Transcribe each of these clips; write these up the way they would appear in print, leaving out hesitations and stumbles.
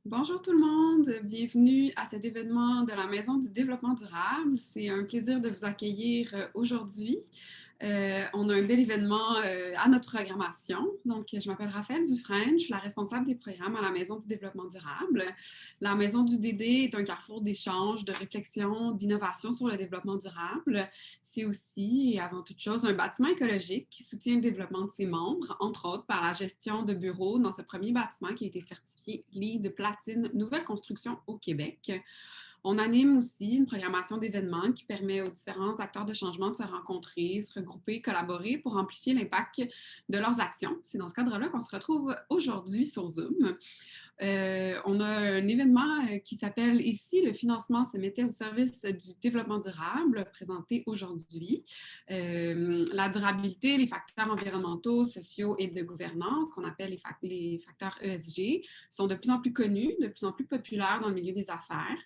Bonjour tout le monde, bienvenue à cet événement de la Maison du développement durable. C'est un plaisir de vous accueillir aujourd'hui. On a un bel événement à notre programmation. Donc, je m'appelle Raphaël Dufresne, je suis la responsable des programmes à la Maison du développement durable. La Maison du DD est un carrefour d'échange, de réflexion, d'innovation sur le développement durable. C'est aussi, et avant toute chose, un bâtiment écologique qui soutient le développement de ses membres, entre autres par la gestion de bureaux dans ce premier bâtiment qui a été certifié LEED Platine Nouvelle Construction au Québec. On anime aussi une programmation d'événements qui permet aux différents acteurs de changement de se rencontrer, se regrouper, collaborer pour amplifier l'impact de leurs actions. C'est dans ce cadre-là qu'on se retrouve aujourd'hui sur Zoom. On a un événement qui s'appelle Ici, le financement se mettait au service du développement durable, présenté aujourd'hui. La durabilité, les facteurs environnementaux, sociaux et de gouvernance, qu'on appelle les facteurs ESG, sont de plus en plus connus, de plus en plus populaires dans le milieu des affaires.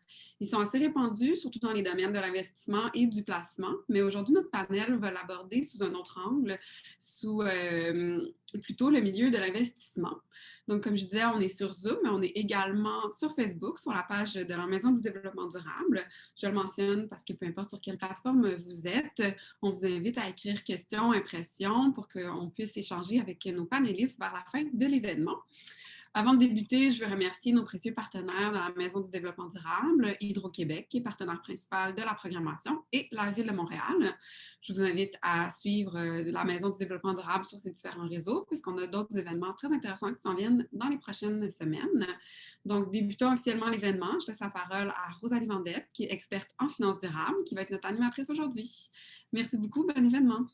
Ils sont assez répandus, surtout dans les domaines de l'investissement et du placement, mais aujourd'hui, notre panel va l'aborder sous un autre angle, sous plutôt le milieu de l'investissement. Donc, comme je disais, on est sur Zoom, mais on est également sur Facebook, sur la page de la Maison du développement durable. Je le mentionne parce que peu importe sur quelle plateforme vous êtes, on vous invite à écrire questions, impressions pour qu'on puisse échanger avec nos panélistes vers la fin de l'événement. Avant de débuter, je veux remercier nos précieux partenaires de la Maison du développement durable, Hydro-Québec, qui est partenaire principal de la programmation, et la Ville de Montréal. Je vous invite à suivre la Maison du développement durable sur ces différents réseaux, puisqu'on a d'autres événements très intéressants qui s'en viennent dans les prochaines semaines. Donc, débutons officiellement l'événement. Je laisse la parole à Rosalie Vendette, qui est experte en finances durables, qui va être notre animatrice aujourd'hui. Merci beaucoup. Bon événement.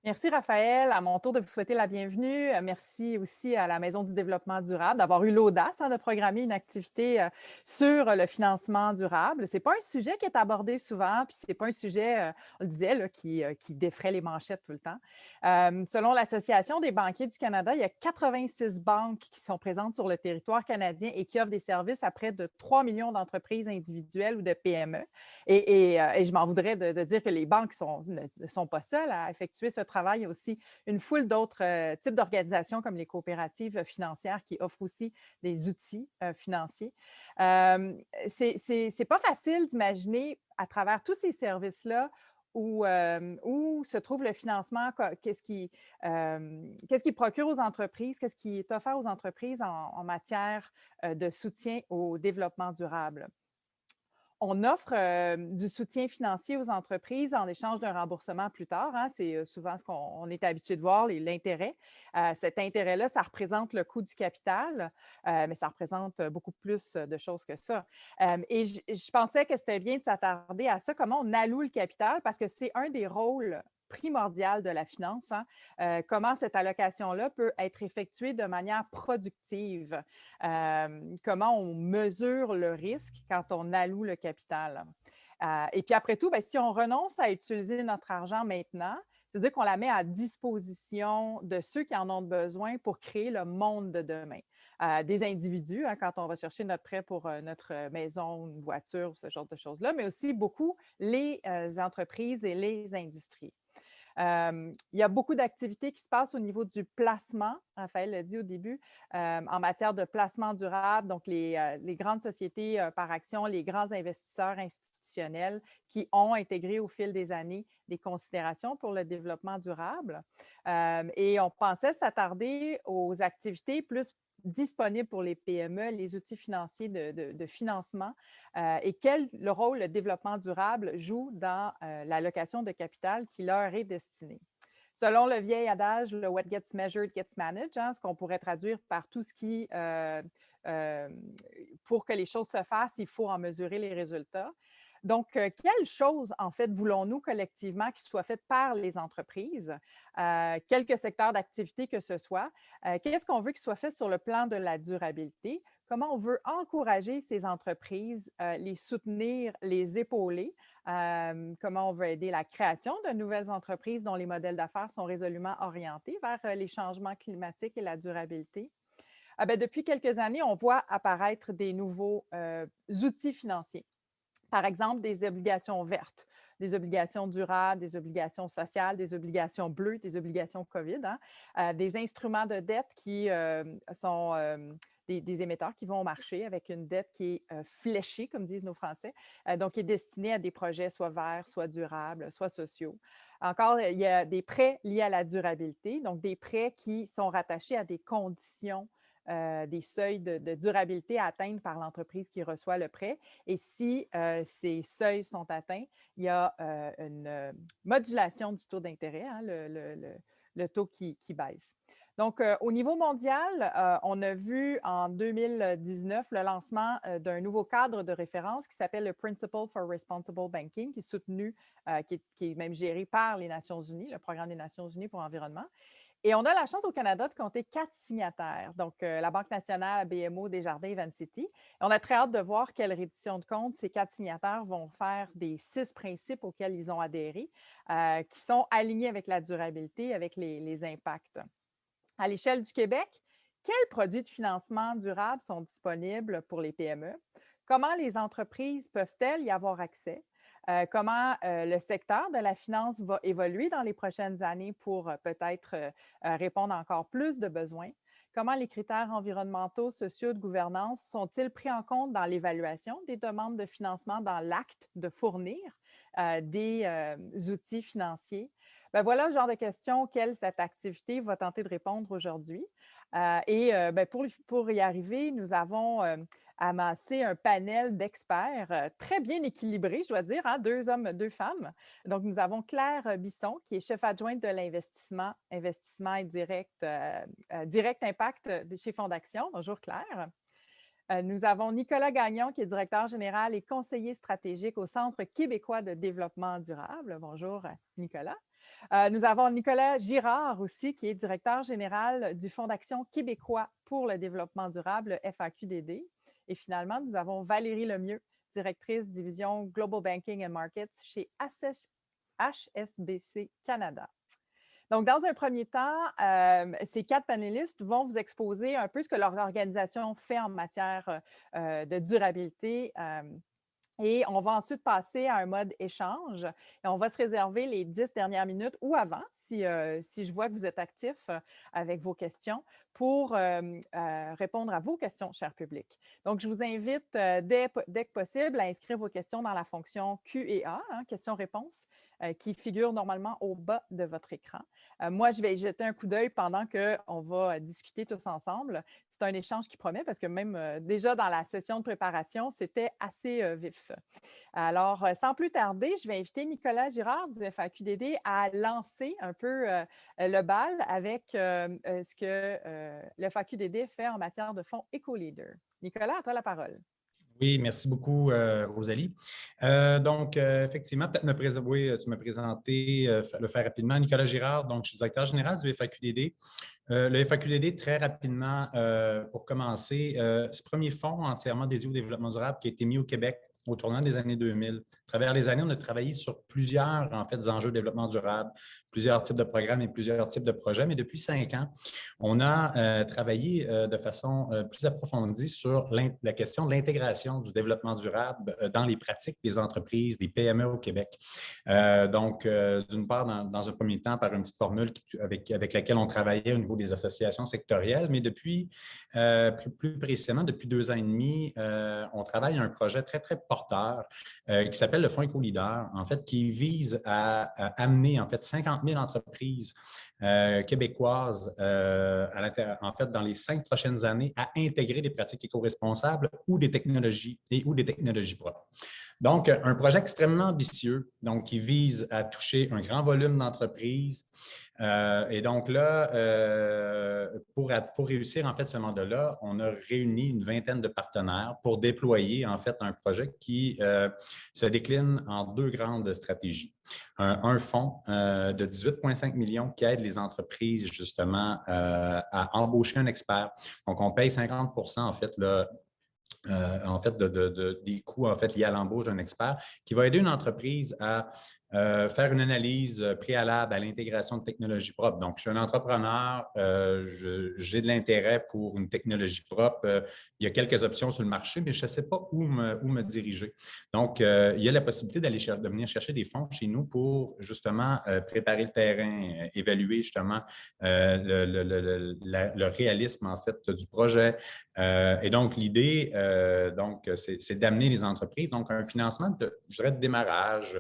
Merci Raphaël, à mon tour de vous souhaiter la bienvenue. Merci aussi à la Maison du développement durable d'avoir eu l'audace de programmer une activité sur le financement durable. Ce n'est pas un sujet qui est abordé souvent, puis ce n'est pas un sujet, on le disait, là, qui défraie les manchettes tout le temps. Selon l'Association des banquiers du Canada, il y a 86 banques qui sont présentes sur le territoire canadien et qui offrent des services à près de 3 millions d'entreprises individuelles ou de PME. Et je m'en voudrais de dire que les banques ne sont pas seules à effectuer ce travail. Il y a aussi une foule d'autres types d'organisations comme les coopératives financières qui offrent aussi des outils financiers. C'est pas facile d'imaginer à travers tous ces services-là où se trouve le financement, qu'est-ce qui procure aux entreprises, qu'est-ce qui est offert aux entreprises en matière de soutien au développement durable. On offre du soutien financier aux entreprises en échange d'un remboursement plus tard. Hein. C'est souvent ce qu'on est habitué de voir, l'intérêt. Cet intérêt-là, ça représente le coût du capital, mais ça représente beaucoup plus de choses que ça. Et je pensais que c'était bien de s'attarder à ça, comment on alloue le capital, parce que c'est un des rôles primordial de la finance, hein? Comment cette allocation-là peut être effectuée de manière productive, comment on mesure le risque quand on alloue le capital. Et puis après tout, bien, si on renonce à utiliser notre argent maintenant, c'est-à-dire qu'on la met à disposition de ceux qui en ont besoin pour créer le monde de demain. Des individus, hein, quand on va chercher notre prêt pour notre maison, une voiture, ce genre de choses-là, mais aussi beaucoup les entreprises et les industries. Il y a beaucoup d'activités qui se passent au niveau du placement, Raphaël l'a dit au début, en matière de placement durable, donc les grandes sociétés par action, les grands investisseurs institutionnels qui ont intégré au fil des années des considérations pour le développement durable. Et on pensait s'attarder aux activités plus disponibles pour les PME, les outils financiers de financement et quel le rôle le développement durable joue dans l'allocation de capital qui leur est destiné. Selon le vieil adage, le what gets measured gets managed, hein, ce qu'on pourrait traduire par tout ce qui, pour que les choses se fassent, il faut en mesurer les résultats. Donc, quelles choses, en fait, voulons-nous collectivement qui soient faites par les entreprises, quelques secteurs d'activité que ce soit? Qu'est-ce qu'on veut qu'il soit fait sur le plan de la durabilité? Comment on veut encourager ces entreprises, les soutenir, les épauler? Comment on veut aider la création de nouvelles entreprises dont les modèles d'affaires sont résolument orientés vers les changements climatiques et la durabilité? Depuis quelques années, on voit apparaître des nouveaux outils financiers. Par exemple, des obligations vertes, des obligations durables, des obligations sociales, des obligations bleues, des obligations COVID, hein, des instruments de dette qui sont des émetteurs qui vont au marché avec une dette qui est fléchée, comme disent nos Français, donc qui est destinée à des projets soit verts, soit durables, soit sociaux. Encore, il y a des prêts liés à la durabilité, donc des prêts qui sont rattachés à des conditions, des seuils de durabilité à atteindre par l'entreprise qui reçoit le prêt. Et si ces seuils sont atteints, il y a une modulation du taux d'intérêt, hein, le taux qui baisse. Donc, au niveau mondial, on a vu en 2019 le lancement d'un nouveau cadre de référence qui s'appelle le Principle for Responsible Banking, qui est soutenu, qui est même géré par les Nations unies, le Programme des Nations unies pour l'environnement. Et on a la chance au Canada de compter 4 signataires, donc la Banque nationale, BMO, Desjardins et Vancity. Et on a très hâte de voir quelle reddition de compte ces 4 signataires vont faire des 6 principes auxquels ils ont adhéré, qui sont alignés avec la durabilité, avec les impacts. À l'échelle du Québec, quels produits de financement durable sont disponibles pour les PME? Comment les entreprises peuvent-elles y avoir accès? Comment le secteur de la finance va évoluer dans les prochaines années pour peut-être répondre à encore plus de besoins? Comment les critères environnementaux, sociaux, de gouvernance sont-ils pris en compte dans l'évaluation des demandes de financement dans l'acte de fournir des outils financiers? Ben voilà le genre de questions auxquelles cette activité va tenter de répondre aujourd'hui. Pour y arriver, nous avons amassé un panel d'experts très bien équilibré, je dois dire, hein, 2 hommes, 2 femmes. Donc, nous avons Claire Bisson, qui est chef adjointe de l'investissement, investissement et direct impact chez Fondaction. Bonjour Claire. Nous avons Nicolas Gagnon, qui est directeur général et conseiller stratégique au Centre québécois de développement durable. Bonjour Nicolas. Nous avons Nicolas Girard aussi, qui est directeur général du Fonds d'action québécois pour le développement durable, FAQDD. Et finalement, nous avons Valérie Lemieux, directrice division Global Banking and Markets chez HSBC Canada. Donc, dans un premier temps, ces 4 panélistes vont vous exposer un peu ce que leur organisation fait en matière de durabilité. Et on va ensuite passer à un mode échange et on va se réserver les 10 dernières minutes ou avant, si je vois que vous êtes actif avec vos questions, pour répondre à vos questions, cher public. Donc, je vous invite dès que possible à inscrire vos questions dans la fonction Q&A, hein, questions-réponses, qui figure normalement au bas de votre écran. Moi, je vais y jeter un coup d'œil pendant qu'on va discuter tous ensemble. C'est un échange qui promet parce que même déjà dans la session de préparation, c'était assez vif. Alors, sans plus tarder, je vais inviter Nicolas Girard du FAQDD à lancer un peu le bal avec ce que le FAQDD fait en matière de fonds EcoLeader. Nicolas, à toi la parole. Oui, merci beaucoup, Rosalie. Effectivement, peut-être tu m'as présenté, le faire rapidement. Nicolas Girard, donc je suis directeur général du FAQDD. Le FAQDD, très rapidement, pour commencer, c'est le premier fonds entièrement dédié au développement durable qui a été mis au Québec au tournant des années 2000. À travers les années, on a travaillé sur plusieurs enjeux de développement durable, plusieurs types de programmes et plusieurs types de projets. Mais depuis 5 ans, on a travaillé de façon plus approfondie sur la question de l'intégration du développement durable dans les pratiques des entreprises, des PME au Québec. D'une part, dans un premier temps, par une petite formule avec laquelle on travaillait au niveau des associations sectorielles, mais depuis, plus précisément, depuis 2 ans et demi, on travaille à un projet très, très porteur qui s'appelle le Fonds EcoLeader, en fait, qui vise à amener, en fait, 50 000 entreprises québécoises, dans les 5 prochaines années, à intégrer des pratiques éco-responsables ou des technologies propres. Donc, un projet extrêmement ambitieux, donc qui vise à toucher un grand volume d'entreprises. Et donc là, pour réussir en fait ce mandat-là, on a réuni une vingtaine de partenaires pour déployer en fait un projet qui se décline en 2 grandes stratégies. Un fonds de 18,5 millions qui aide les entreprises justement à embaucher un expert. Donc, on paye 50 en fait là, des coûts en fait, liés à l'embauche d'un expert qui va aider une entreprise à faire une analyse préalable à l'intégration de technologies propres. Donc, je suis un entrepreneur, j'ai de l'intérêt pour une technologie propre. Il y a quelques options sur le marché, mais je ne sais pas où me diriger. Donc, il y a la possibilité de venir chercher des fonds chez nous pour justement préparer le terrain, évaluer justement le réalisme en fait du projet. Et donc, l'idée, c'est d'amener les entreprises, donc un financement, je dirais, de démarrage,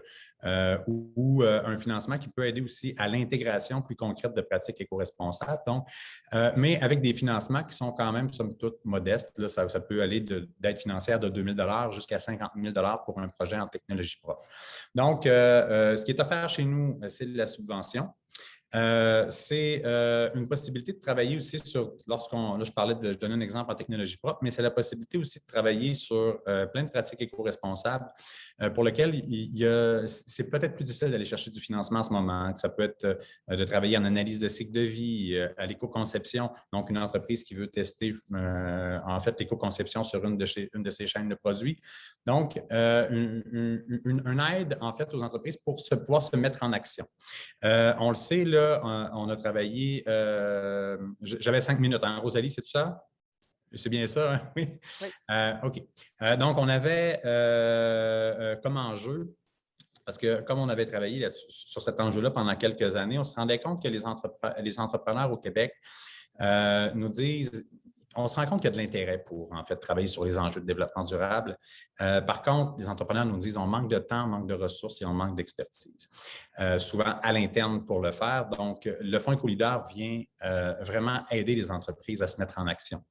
ou un financement qui peut aider aussi à l'intégration plus concrète de pratiques éco-responsables. Donc, mais avec des financements qui sont quand même, somme toute, modestes. Là, ça peut aller d'aide financière de 2 000 $ jusqu'à 50 000 $ pour un projet en technologie propre. Donc, ce qui est offert chez nous, c'est de la subvention. C'est une possibilité de travailler aussi sur, là, je donnais un exemple en technologie propre, mais c'est la possibilité aussi de travailler sur plein de pratiques éco-responsables pour lesquelles c'est peut-être plus difficile d'aller chercher du financement en ce moment. Ça peut être de travailler en analyse de cycle de vie, à l'éco-conception, donc une entreprise qui veut tester en fait l'éco-conception sur une de ses chaînes de produits. Donc, une aide en fait aux entreprises pour pouvoir se mettre en action. On le sait, là, on a travaillé, j'avais 5 minutes, hein? Rosalie, c'est tout ça? C'est bien ça, hein? Oui. Oui. OK. Donc, on avait comme enjeu, parce que comme on avait travaillé sur cet enjeu-là pendant quelques années, on se rendait compte que les entrepreneurs au Québec nous disent, on se rend compte qu'il y a de l'intérêt pour, en fait, travailler sur les enjeux de développement durable. Par contre, les entrepreneurs nous disent on manque de temps, on manque de ressources et on manque d'expertise, souvent à l'interne pour le faire. Donc, le Fonds Éco-Leader vient vraiment aider les entreprises à se mettre en action.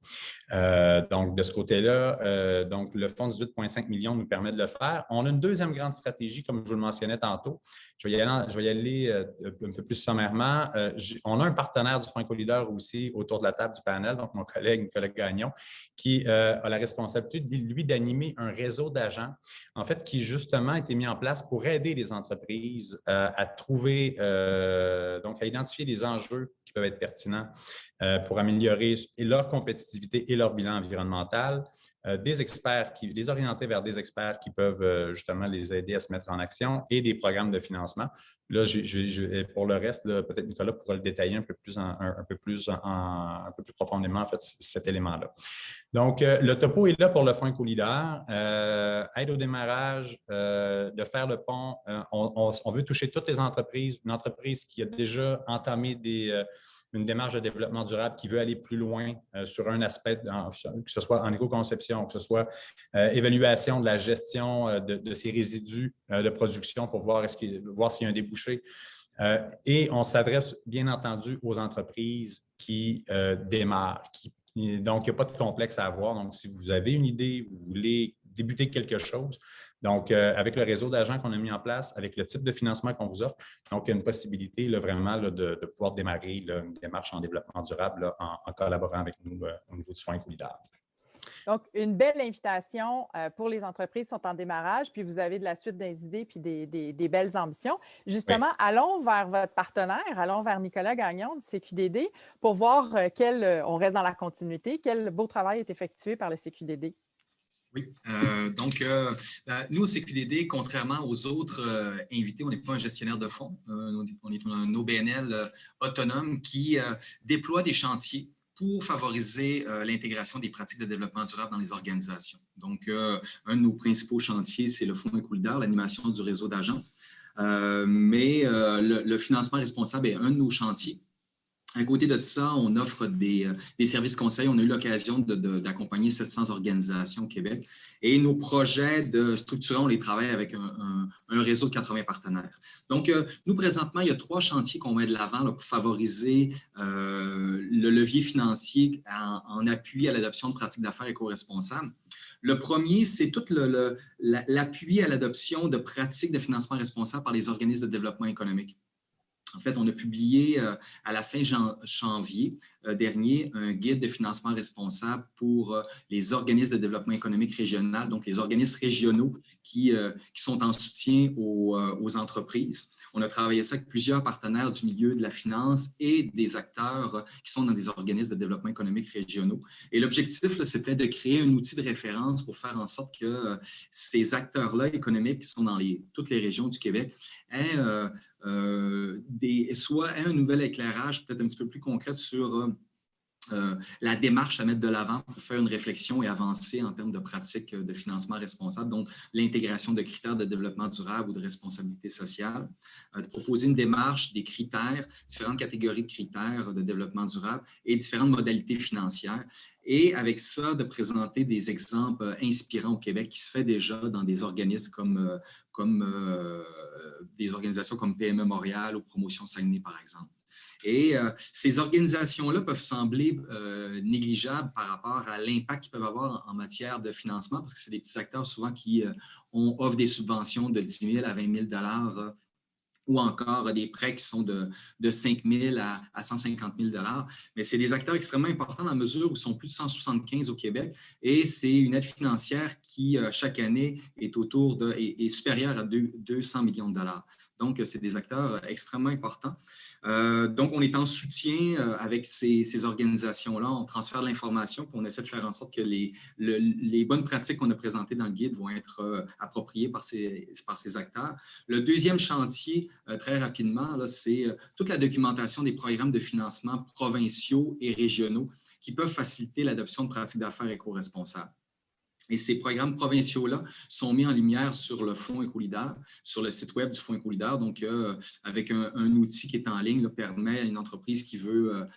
Donc, de ce côté-là, donc le fonds de 18,5 millions nous permet de le faire. On a une deuxième grande stratégie, comme je vous le mentionnais tantôt. Je vais y aller un peu plus sommairement. On a un partenaire du Fonds Éco-Leader aussi autour de la table du panel, donc mon collègue Nicolas Gagnon, qui a la responsabilité, lui, d'animer un réseau d'agents, en fait, qui justement a été mis en place pour aider les entreprises à trouver, donc à identifier des enjeux qui peuvent être pertinents pour améliorer leur compétitivité et leur bilan environnemental, des experts, les orienter vers des experts qui peuvent justement les aider à se mettre en action et des programmes de financement. Là, pour le reste, peut-être Nicolas pourra le détailler un peu plus profondément, en fait, cet élément-là. Donc, le topo est là pour le Fonds Éco-Leader. Aide au démarrage, de faire le pont. On veut toucher toutes les entreprises. Une entreprise qui a déjà entamé une démarche de développement durable qui veut aller plus loin sur un aspect, que ce soit en éco-conception, que ce soit évaluation de la gestion de ces résidus de production pour voir s'il y a un débouché. Et on s'adresse bien entendu aux entreprises qui démarrent. Donc, il n'y a pas de complexe à avoir. Donc, si vous avez une idée, vous voulez débuter quelque chose, donc, avec le réseau d'agents qu'on a mis en place, avec le type de financement qu'on vous offre, donc il y a une possibilité là, vraiment là, de pouvoir démarrer là, une démarche en développement durable là, en collaborant avec nous au niveau du Fonds Éco-Leader. Donc, une belle invitation pour les entreprises qui sont en démarrage, puis vous avez de la suite des idées puis des belles ambitions. Justement, oui. Allons vers votre partenaire, allons vers Nicolas Gagnon du CQDD pour voir on reste dans la continuité, quel beau travail est effectué par le CQDD. Oui, nous, au CQDD, contrairement aux autres invités, on n'est pas un gestionnaire de fonds. On est un OBNL autonome qui déploie des chantiers pour favoriser l'intégration des pratiques de développement durable dans les organisations. Donc, un de nos principaux chantiers, c'est le Fonds Éco-Leader, l'animation du réseau d'agents. Mais le financement responsable est un de nos chantiers. À côté de ça, on offre des services conseils. On a eu l'occasion d'accompagner 700 organisations au Québec. Et nos projets de structure, on les travaille avec un réseau de 80 partenaires. Donc, nous, présentement, il y a 3 chantiers qu'on met de l'avant pour favoriser le levier financier en appui à l'adoption de pratiques d'affaires éco-responsables. Le premier, c'est tout l'appui à l'adoption de pratiques de financement responsable par les organismes de développement économique. En fait, on a publié à la fin janvier dernier un guide de financement responsable pour les organismes de développement économique régional, donc les organismes régionaux qui sont en soutien aux entreprises. On a travaillé ça avec plusieurs partenaires du milieu de la finance et des acteurs qui sont dans des organismes de développement économique régionaux. Et l'objectif, c'était de créer un outil de référence pour faire en sorte que ces acteurs-là économiques qui sont dans toutes les régions du Québec aient soit un nouvel éclairage peut-être un petit peu plus concret sur la démarche à mettre de l'avant pour faire une réflexion et avancer en termes de pratiques de financement responsable, donc l'intégration de critères de développement durable ou de responsabilité sociale, de proposer une démarche, des critères, différentes catégories de critères de développement durable et différentes modalités financières. Et avec ça, de présenter des exemples inspirants au Québec qui se fait déjà dans des organismes comme des organisations comme PME Montréal ou Promotion Saguenay, par exemple. Et ces organisations-là peuvent sembler négligeables par rapport à l'impact qu'ils peuvent avoir en matière de financement, parce que c'est des petits acteurs souvent qui offrent des subventions de 10 000 à 20 000 ou encore des prêts qui sont de 5 000 à 150 000 $. Mais c'est des acteurs extrêmement importants dans la mesure où ils sont plus de 175 au Québec et c'est une aide financière qui, chaque année, est supérieure à 200 millions de $. Donc, c'est des acteurs extrêmement importants. Donc, on est en soutien avec ces organisations-là. On transfère de l'information puis on essaie de faire en sorte que les bonnes pratiques qu'on a présentées dans le guide vont être appropriées par ces acteurs. Le deuxième chantier, très rapidement, c'est toute la documentation des programmes de financement provinciaux et régionaux qui peuvent faciliter l'adoption de pratiques d'affaires éco-responsables. Et ces programmes provinciaux-là sont mis en lumière sur le Fonds Éco-Leader, sur le site web du Fonds Éco-Leader. Donc, avec un outil qui est en ligne, permet à une entreprise qui veut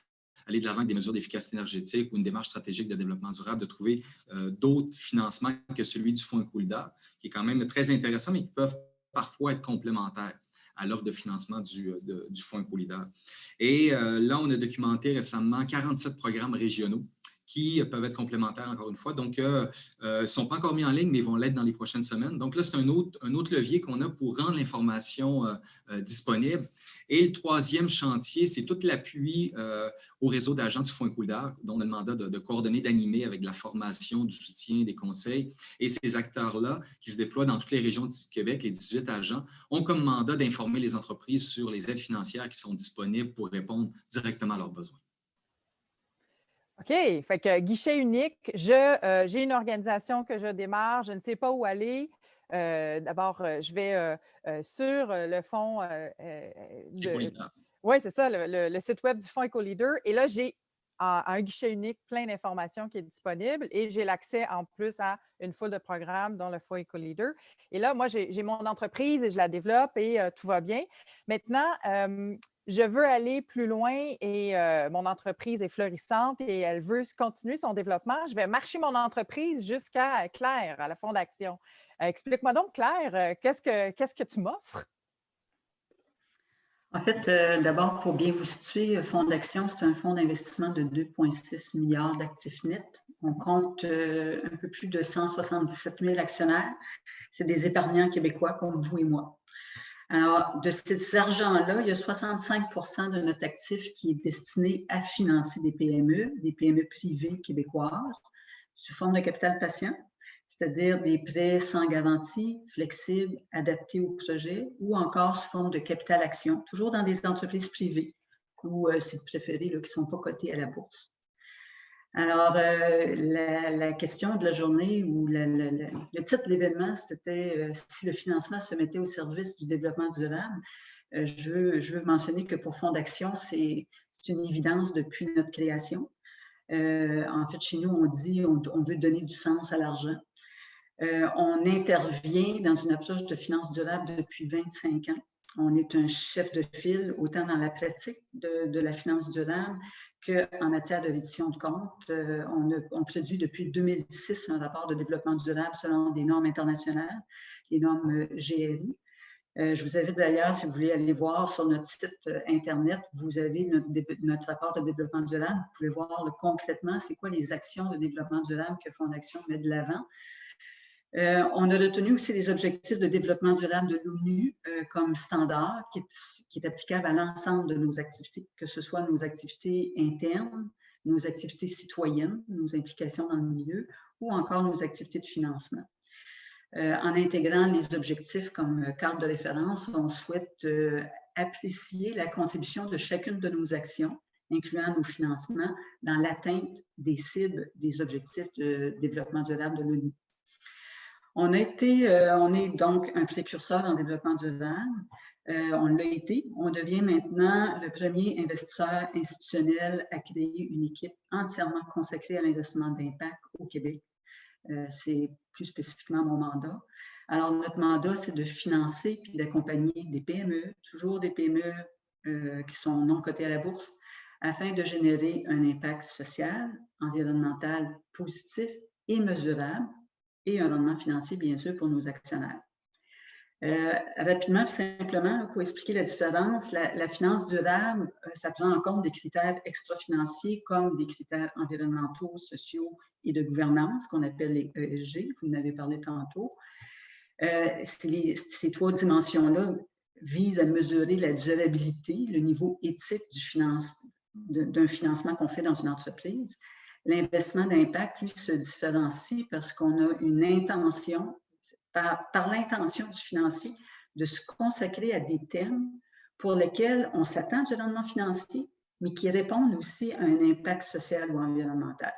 aller de l'avant avec des mesures d'efficacité énergétique ou une démarche stratégique de développement durable, de trouver d'autres financements que celui du Fonds Éco-Leader, qui est quand même très intéressant, mais qui peuvent parfois être complémentaires à l'offre de financement du Fonds Éco-Leader. Et là, on a documenté récemment 47 programmes régionaux qui peuvent être complémentaires, encore une fois. Donc, ne sont pas encore mis en ligne, mais vont l'être dans les prochaines semaines. Donc là, c'est un autre levier qu'on a pour rendre l'information disponible. Et le troisième chantier, c'est tout l'appui au réseau d'agents du Fonds Éco-Leader, dont on a le mandat de coordonner, d'animer avec de la formation, du soutien, des conseils. Et ces acteurs-là, qui se déploient dans toutes les régions du Québec, les 18 agents, ont comme mandat d'informer les entreprises sur les aides financières qui sont disponibles pour répondre directement à leurs besoins. OK. Fait que guichet unique, j'ai une organisation que je démarre, je ne sais pas où aller. D'abord, je vais sur le fonds. Oui, c'est ça, le site web du Fonds Éco-Leader. Et là, j'ai un guichet unique, plein d'informations qui est disponible et j'ai l'accès en plus à une foule de programmes dont le Fonds Éco-Leader. Et là, moi, j'ai mon entreprise et je la développe et tout va bien. Maintenant, je veux aller plus loin et mon entreprise est florissante et elle veut continuer son développement. Je vais marcher mon entreprise jusqu'à Claire, à la Fondation. Explique-moi donc, Claire, qu'est-ce que tu m'offres? En fait, d'abord, pour bien vous situer, Fonds d'Action, c'est un fonds d'investissement de 2,6 milliards d'actifs nets. On compte un peu plus de 177 000 actionnaires. C'est des épargnants québécois comme vous et moi. Alors, de ces argents-là, il y a 65 % de notre actif qui est destiné à financer des PME privées québécoises, sous forme de capital patient, c'est-à-dire des prêts sans garantie, flexibles, adaptés au projet, ou encore sous forme de capital action, toujours dans des entreprises privées, ou, si vous préférez, qui ne sont pas cotées à la bourse. Alors, la question de la journée ou le titre de l'événement, c'était si le financement se mettait au service du développement durable. Je veux mentionner que pour Fonds d'Action, c'est une évidence depuis notre création. En fait, chez nous, on dit on veut donner du sens à l'argent. On intervient dans une approche de finance durable depuis 25 ans. On est un chef de file autant dans la pratique de la finance durable qu'en matière de reddition de comptes. On produit depuis 2006 un rapport de développement durable selon des normes internationales, les normes GRI. Je vous invite d'ailleurs, si vous voulez aller voir sur notre site Internet, vous avez notre rapport de développement durable. Vous pouvez voir concrètement c'est quoi les actions de développement durable que Fonds d'Action met de l'avant. On a retenu aussi les objectifs de développement durable de l'ONU comme standard qui est applicable à l'ensemble de nos activités, que ce soit nos activités internes, nos activités citoyennes, nos implications dans le milieu ou encore nos activités de financement. En intégrant les objectifs comme cadre de référence, on souhaite apprécier la contribution de chacune de nos actions, incluant nos financements, dans l'atteinte des cibles des objectifs de développement durable de l'ONU. On est donc un précurseur en développement durable. On l'a été. On devient maintenant le premier investisseur institutionnel à créer une équipe entièrement consacrée à l'investissement d'impact au Québec. C'est plus spécifiquement mon mandat. Alors, notre mandat, c'est de financer et d'accompagner des PME, toujours des PME qui sont non cotées à la bourse, afin de générer un impact social, environnemental positif et mesurable, et un rendement financier, bien sûr, pour nos actionnaires. Rapidement, simplement, pour expliquer la différence, la finance durable, ça prend en compte des critères extra-financiers comme des critères environnementaux, sociaux et de gouvernance, qu'on appelle les ESG, vous en avez parlé tantôt. Ces trois dimensions-là visent à mesurer la durabilité, le niveau éthique d'un financement qu'on fait dans une entreprise. L'investissement d'impact, lui, se différencie parce qu'on a une intention, par l'intention du financier, de se consacrer à des thèmes pour lesquels on s'attend du rendement financier, mais qui répondent aussi à un impact social ou environnemental.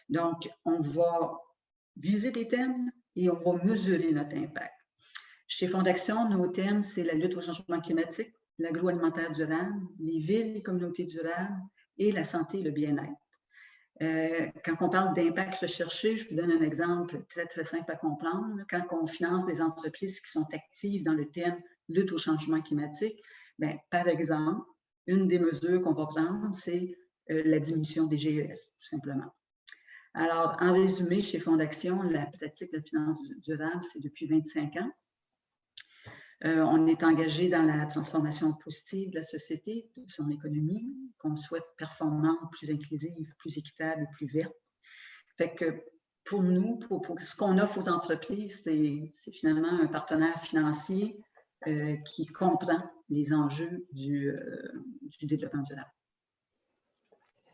Donc, on va viser des thèmes et on va mesurer notre impact. Chez Fonds d'Action, nos thèmes, c'est la lutte au changement climatique, l'agroalimentaire durable, les villes et communautés durables et la santé et le bien-être. Quand on parle d'impact recherché, je vous donne un exemple très, très simple à comprendre. Quand on finance des entreprises qui sont actives dans le thème lutte au changement climatique, bien, par exemple, une des mesures qu'on va prendre, c'est la diminution des GES, tout simplement. Alors, en résumé, chez Fonds d'Action, la pratique de la finance durable, c'est depuis 25 ans. On est engagé dans la transformation positive de la société, de son économie, qu'on souhaite performante, plus inclusive, plus équitable et plus verte. Fait que pour nous, pour ce qu'on offre aux entreprises, c'est finalement un partenaire financier qui comprend les enjeux du développement durable.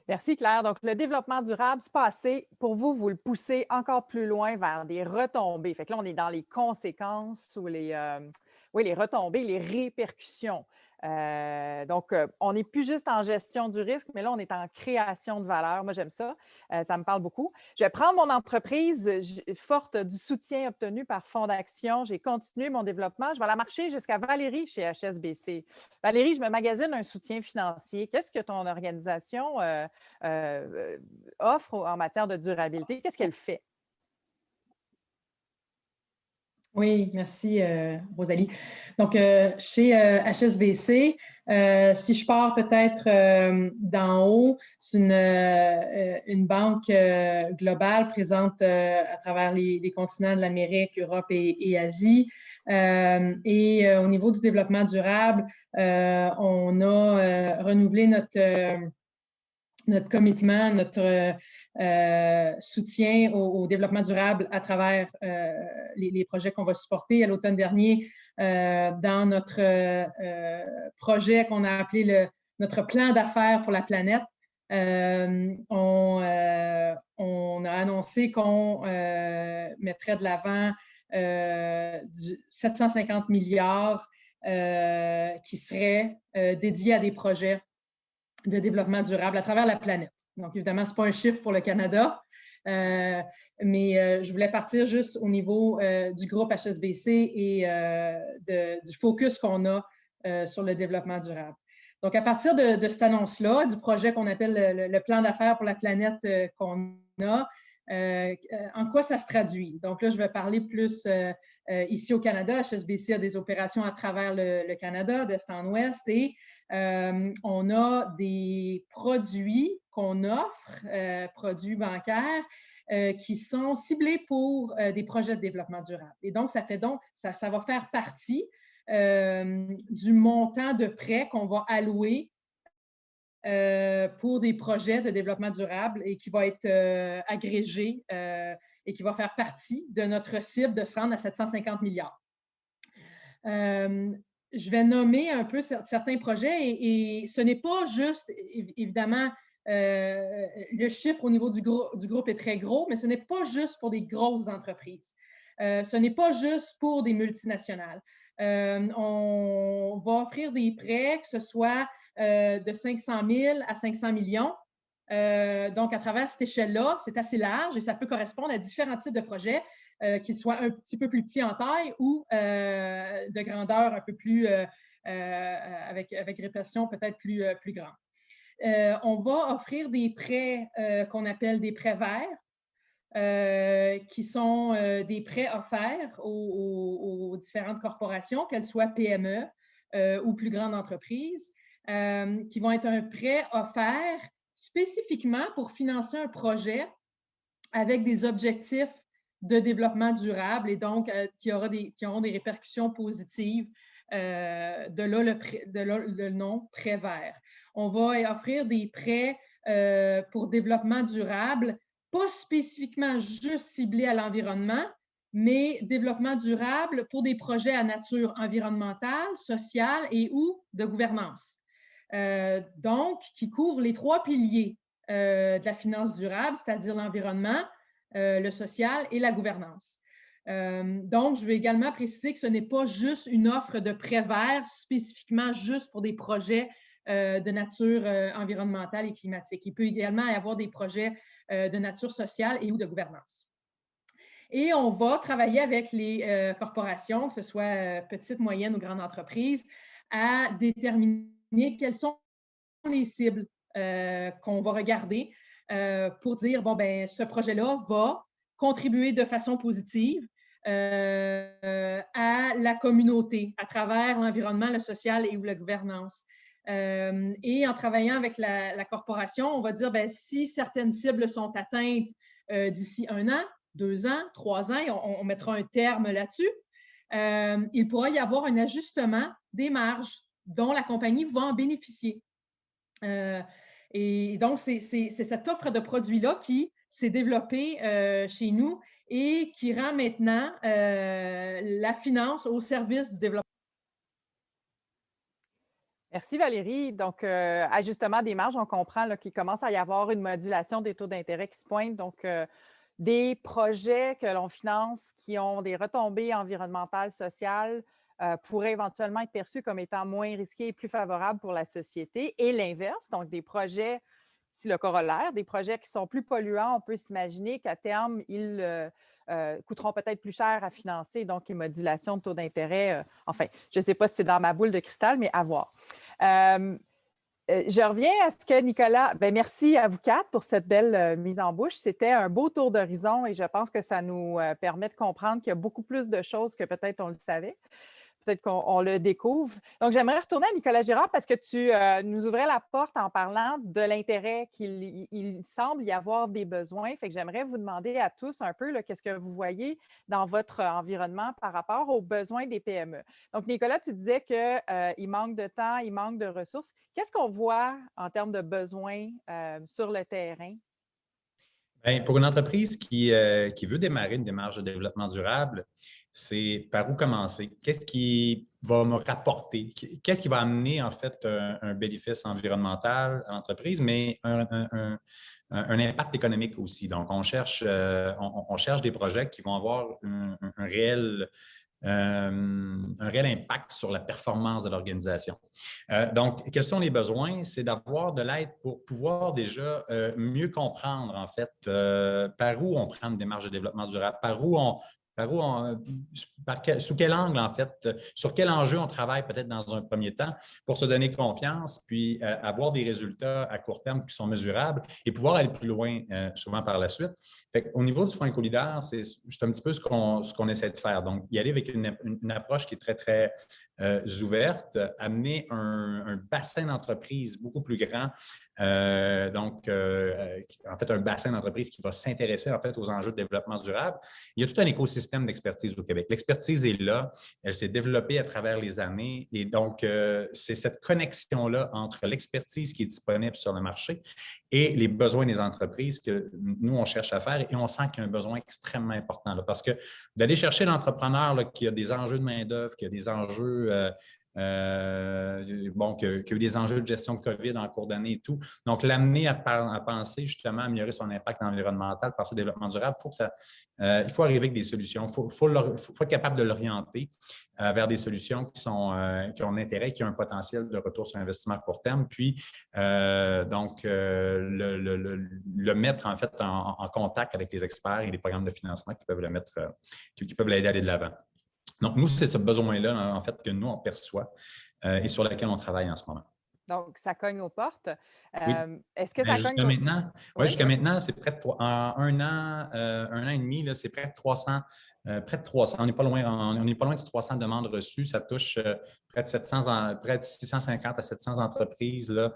Merci, Claire. Donc, le développement durable, c'est pas assez. Pour vous, vous le poussez encore plus loin vers des retombées. Fait que là, on est dans les conséquences ou les retombées, les répercussions. Donc, on n'est plus juste en gestion du risque, mais là, on est en création de valeur. Moi, j'aime ça. Ça me parle beaucoup. Je vais prendre mon entreprise forte du soutien obtenu par Fonds d'Action. J'ai continué mon développement. Je vais la marcher jusqu'à Valérie chez HSBC. Valérie, je me magasine un soutien financier. Qu'est-ce que ton organisation offre en matière de durabilité? Qu'est-ce qu'elle fait? Oui, merci Rosalie. Donc, chez HSBC, si je pars peut-être d'en haut, c'est une banque globale présente à travers les continents de l'Amérique, Europe et Asie. Et au niveau du développement durable, on a renouvelé notre commitment, notre soutien au développement durable à travers les projets qu'on va supporter. À l'automne dernier, dans notre projet qu'on a appelé notre plan d'affaires pour la planète, on a annoncé qu'on mettrait de l'avant 750 milliards qui seraient dédiés à des projets de développement durable à travers la planète. Donc, évidemment, ce n'est pas un chiffre pour le Canada, mais je voulais partir juste au niveau du groupe HSBC et du focus qu'on a sur le développement durable. Donc, à partir de cette annonce-là, du projet qu'on appelle le plan d'affaires pour la planète qu'on a, en quoi ça se traduit? Donc là, je vais parler plus ici au Canada. HSBC a des opérations à travers le Canada, d'est en ouest, et on a des produits qu'on offre, produits bancaires, qui sont ciblés pour des projets de développement durable. Et donc, ça va faire partie du montant de prêts qu'on va allouer pour des projets de développement durable et qui va être agrégé et qui va faire partie de notre cible de se rendre à 750 milliards. Je vais nommer un peu certains projets et ce n'est pas juste, évidemment, le chiffre au niveau du groupe est très gros, mais ce n'est pas juste pour des grosses entreprises. Ce n'est pas juste pour des multinationales. On va offrir des prêts, que ce soit de 500 000 à 500 millions. Donc, à travers cette échelle-là, c'est assez large et ça peut correspondre à différents types de projets, qu'ils soient un petit peu plus petits en taille ou de grandeur un peu plus, avec répartition peut-être plus grande. On va offrir des prêts qu'on appelle des prêts verts, qui sont des prêts offerts aux différentes corporations, qu'elles soient PME ou plus grandes entreprises, qui vont être un prêt offert spécifiquement pour financer un projet avec des objectifs de développement durable et donc qui auront des répercussions positives, de là le nom prêt vert. On va offrir des prêts pour développement durable, pas spécifiquement juste ciblés à l'environnement, mais développement durable pour des projets à nature environnementale, sociale et ou de gouvernance. Donc, qui couvrent les 3 piliers de la finance durable, c'est-à-dire l'environnement, le social et la gouvernance. Donc, je vais également préciser que ce n'est pas juste une offre de prêt vert spécifiquement juste pour des projets de nature environnementale et climatique. Il peut également y avoir des projets de nature sociale et ou de gouvernance. Et on va travailler avec les corporations, que ce soit petites, moyennes ou grandes entreprises, à déterminer quelles sont les cibles qu'on va regarder pour dire, bon, ben, ce projet-là va contribuer de façon positive à la communauté à travers l'environnement, le social et ou la gouvernance. Et en travaillant avec la corporation, on va dire, ben, si certaines cibles sont atteintes d'ici 1 an, 2 ans, 3 ans, on mettra un terme là-dessus, il pourra y avoir un ajustement des marges dont la compagnie va en bénéficier. Et donc, c'est cette offre de produits-là qui s'est développée chez nous et qui rend maintenant la finance au service du développement. Merci Valérie. Donc, ajustement des marges, on comprend qu'il commence à y avoir une modulation des taux d'intérêt qui se pointent. Donc, des projets que l'on finance qui ont des retombées environnementales, sociales, pourraient éventuellement être perçus comme étant moins risqués et plus favorables pour la société. Et l'inverse, donc des projets, si le corollaire, des projets qui sont plus polluants, on peut s'imaginer qu'à terme, ils coûteront peut-être plus cher à financer, donc les modulations de taux d'intérêt. Enfin, je ne sais pas si c'est dans ma boule de cristal, mais à voir. Je reviens à ce que Nicolas, bien, merci à vous 4 pour cette belle mise en bouche. C'était un beau tour d'horizon et je pense que ça nous permet de comprendre qu'il y a beaucoup plus de choses que peut-être on le savait. Peut-être qu'on le découvre. Donc, j'aimerais retourner à Nicolas Girard parce que tu nous ouvrais la porte en parlant de l'intérêt qu'il semble y avoir des besoins. Fait que j'aimerais vous demander à tous un peu qu'est-ce que vous voyez dans votre environnement par rapport aux besoins des PME. Donc, Nicolas, tu disais qu'il manque de temps, il manque de ressources. Qu'est-ce qu'on voit en termes de besoins sur le terrain? Bien, pour une entreprise qui veut démarrer une démarche de développement durable, c'est par où commencer? Qu'est-ce qui va me rapporter? Qu'est-ce qui va amener en fait un bénéfice environnemental à l'entreprise, mais un impact économique aussi? Donc, on cherche des projets qui vont avoir un réel impact sur la performance de l'organisation. Donc, quels sont les besoins? C'est d'avoir de l'aide pour pouvoir déjà mieux comprendre, en fait, par où on prend une démarche de développement durable, sous quel angle, en fait, sur quel enjeu on travaille peut-être dans un premier temps pour se donner confiance, puis avoir des résultats à court terme qui sont mesurables et pouvoir aller plus loin souvent par la suite. Au niveau du Fonds Éco-Leader, c'est juste un petit peu ce qu'on essaie de faire. Donc, y aller avec une approche qui est très, très ouverte, amener un bassin d'entreprise beaucoup plus grand. En fait, un bassin d'entreprise qui va s'intéresser en fait aux enjeux de développement durable. Il y a tout un écosystème l'écosystème d'expertise au Québec. L'expertise est là, elle s'est développée à travers les années et donc, c'est cette connexion-là entre l'expertise qui est disponible sur le marché et les besoins des entreprises que nous, on cherche à faire et on sent qu'il y a un besoin extrêmement important là, parce que d'aller chercher l'entrepreneur là, qui a des enjeux de main-d'œuvre, qui a des enjeux qu'il y a eu des enjeux de gestion de COVID en cours d'année et tout. Donc, l'amener à penser justement à améliorer son impact environnemental par ce développement durable, il faut arriver avec des solutions. Il faut être capable de l'orienter vers des solutions qui ont un intérêt, qui ont un potentiel de retour sur investissement à court terme, puis le mettre en fait en contact avec les experts et les programmes de financement qui peuvent qui peuvent l'aider à aller de l'avant. Donc, nous, c'est ce besoin-là, en fait, que nous, on perçoit et sur lequel on travaille en ce moment. Donc, ça cogne aux portes. Oui. Est-ce que ça cogne maintenant, oui, jusqu'à maintenant, c'est près de en un an et demi, là, c'est près de 300. On n'est pas loin de 300 demandes reçues. Ça touche près de 650 à 700 entreprises. Là.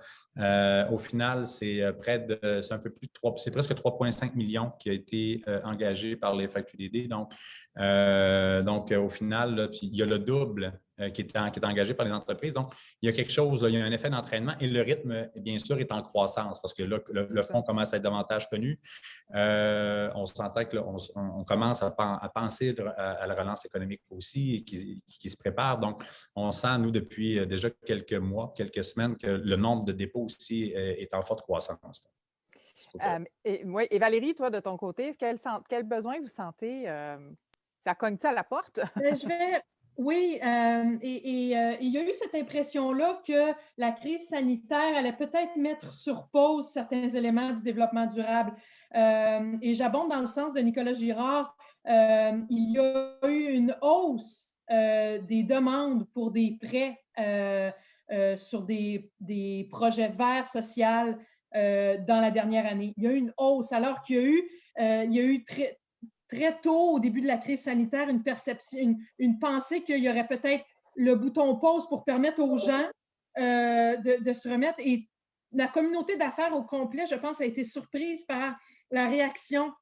Au final, c'est un peu plus de c'est presque 3,5 millions qui a été engagé par les FAQDD. Donc, au final, là, puis il y a le double qui est engagé par les entreprises. Donc, il y a quelque chose, là, il y a un effet d'entraînement et le rythme, bien sûr, est en croissance parce que là, le fonds commence à être davantage connu. On s'entend que là, on commence à penser à la relance économique aussi et qui se prépare. Donc, on sent, nous, depuis déjà quelques mois, quelques semaines, que le nombre de dépôts aussi est en forte croissance. Et Valérie, toi, de ton côté, quel besoin vous sentez? Ça cogne-tu à la porte? Oui, il y a eu cette impression-là que la crise sanitaire allait peut-être mettre sur pause certains éléments du développement durable. Et j'abonde dans le sens de Nicolas Girard. Il y a eu une hausse des demandes pour des prêts sur des projets verts sociaux dans la dernière année. Il y a eu une hausse, alors qu'il y a eu très tôt, au début de la crise sanitaire, une perception, une pensée qu'il y aurait peut-être le bouton pause pour permettre aux gens de se remettre. Et la communauté d'affaires au complet, je pense, a été surprise par la réaction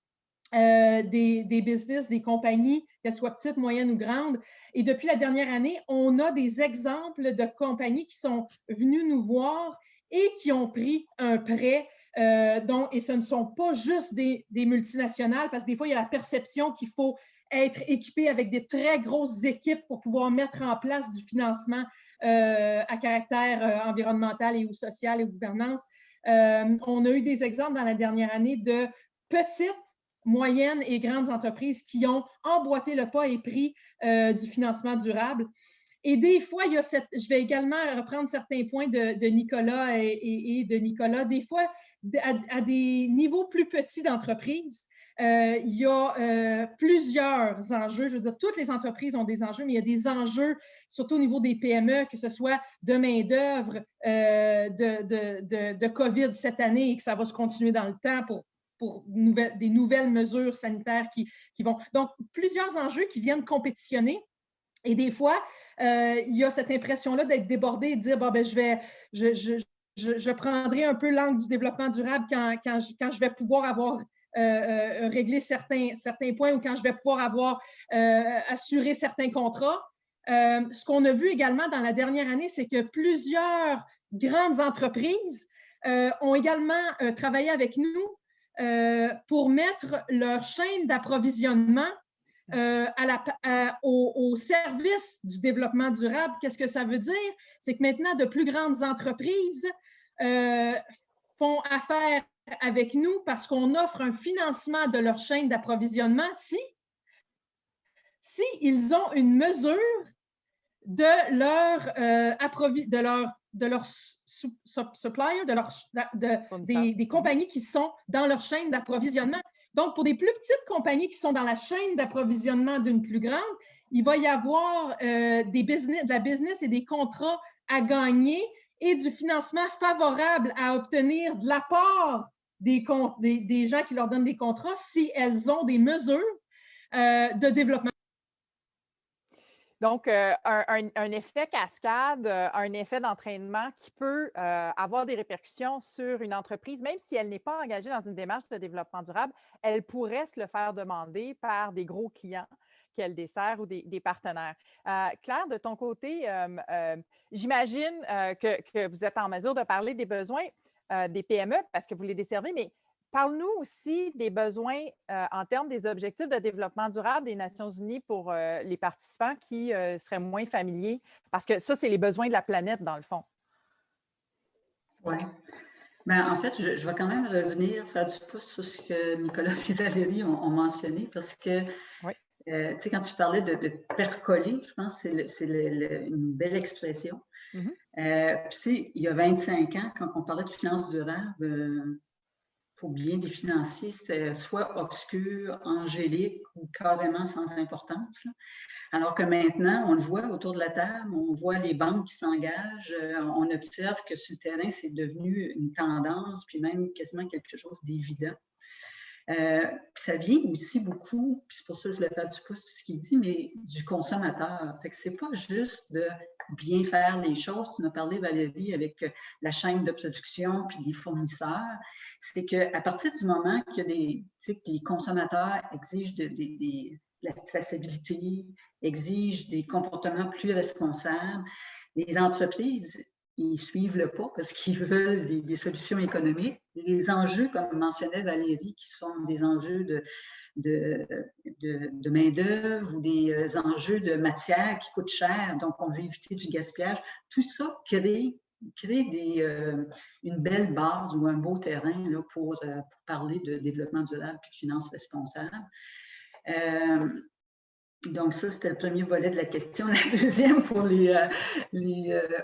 des business, des compagnies, qu'elles soient petites, moyennes ou grandes. Et depuis la dernière année, on a des exemples de compagnies qui sont venues nous voir et qui ont pris un prêt. Et ce ne sont pas juste des multinationales, parce que des fois, il y a la perception qu'il faut être équipé avec des très grosses équipes pour pouvoir mettre en place du financement à caractère environnemental et ou social et gouvernance. On a eu des exemples dans la dernière année de petites, moyennes et grandes entreprises qui ont emboîté le pas et pris du financement durable. Et des fois, je vais également reprendre certains points de Nicolas et de Nicolas. Des fois, à des niveaux plus petits d'entreprise, il y a plusieurs enjeux. Je veux dire, toutes les entreprises ont des enjeux, mais il y a des enjeux, surtout au niveau des PME, que ce soit de main-d'œuvre, de COVID cette année et que ça va se continuer dans le temps pour des nouvelles mesures sanitaires qui vont. Donc, plusieurs enjeux qui viennent compétitionner. Et des fois, il y a cette impression-là d'être débordé et de dire, bon, ben, je prendrai un peu l'angle du développement durable quand je vais pouvoir avoir réglé certains points ou quand je vais pouvoir avoir assuré certains contrats. Ce qu'on a vu également dans la dernière année, c'est que plusieurs grandes entreprises ont également travaillé avec nous pour mettre leur chaîne d'approvisionnement au service du développement durable. Qu'est-ce que ça veut dire? C'est que maintenant, de plus grandes entreprises font affaire avec nous parce qu'on offre un financement de leur chaîne d'approvisionnement si ils ont une mesure de leur supplier, des compagnies qui sont dans leur chaîne d'approvisionnement. Donc, pour des plus petites compagnies qui sont dans la chaîne d'approvisionnement d'une plus grande, il va y avoir de la business et des contrats à gagner et du financement favorable à obtenir de la part des gens qui leur donnent des contrats si elles ont des mesures de développement. Donc, un effet cascade, un effet d'entraînement qui peut avoir des répercussions sur une entreprise, même si elle n'est pas engagée dans une démarche de développement durable, elle pourrait se le faire demander par des gros clients qu'elle dessert ou des partenaires. Claire, de ton côté, j'imagine que vous êtes en mesure de parler des besoins des PME parce que vous les desservez, mais parle-nous aussi des besoins en termes des objectifs de développement durable des Nations unies pour les participants qui seraient moins familiers, parce que ça, c'est les besoins de la planète, dans le fond. Oui. En fait, je vais quand même revenir, faire du pouce sur ce que Nicolas et Valérie ont mentionné, parce que, oui. Tu sais, quand tu parlais de percoler, je pense que c'est une belle expression. Mm-hmm. Puis, tu sais, il y a 25 ans, quand on parlait de finances durables, pour bien des financiers, c'était soit obscur, angélique ou carrément sans importance. Alors que maintenant, on le voit autour de la table, on voit les banques qui s'engagent, on observe que sur le terrain, c'est devenu une tendance, puis même quasiment quelque chose d'évident. Ça vient aussi beaucoup, puis c'est pour ça que je voulais faire du pouce sur ce qu'il dit, mais du consommateur. Fait que c'est pas juste de bien faire les choses. Tu en as parlé, Valérie, avec la chaîne de production puis les fournisseurs. C'est qu'à partir du moment que les consommateurs exigent de la traçabilité, exigent des comportements plus responsables, les entreprises, ils suivent le pas parce qu'ils veulent des solutions économiques. Les enjeux, comme mentionnait Valérie, qui sont des enjeux de main-d'œuvre ou des enjeux de matière qui coûtent cher, donc on veut éviter du gaspillage, tout ça crée une belle base ou un beau terrain là, pour parler de développement durable et de finances responsables. Donc, ça, c'était le premier volet de la question. La deuxième, pour les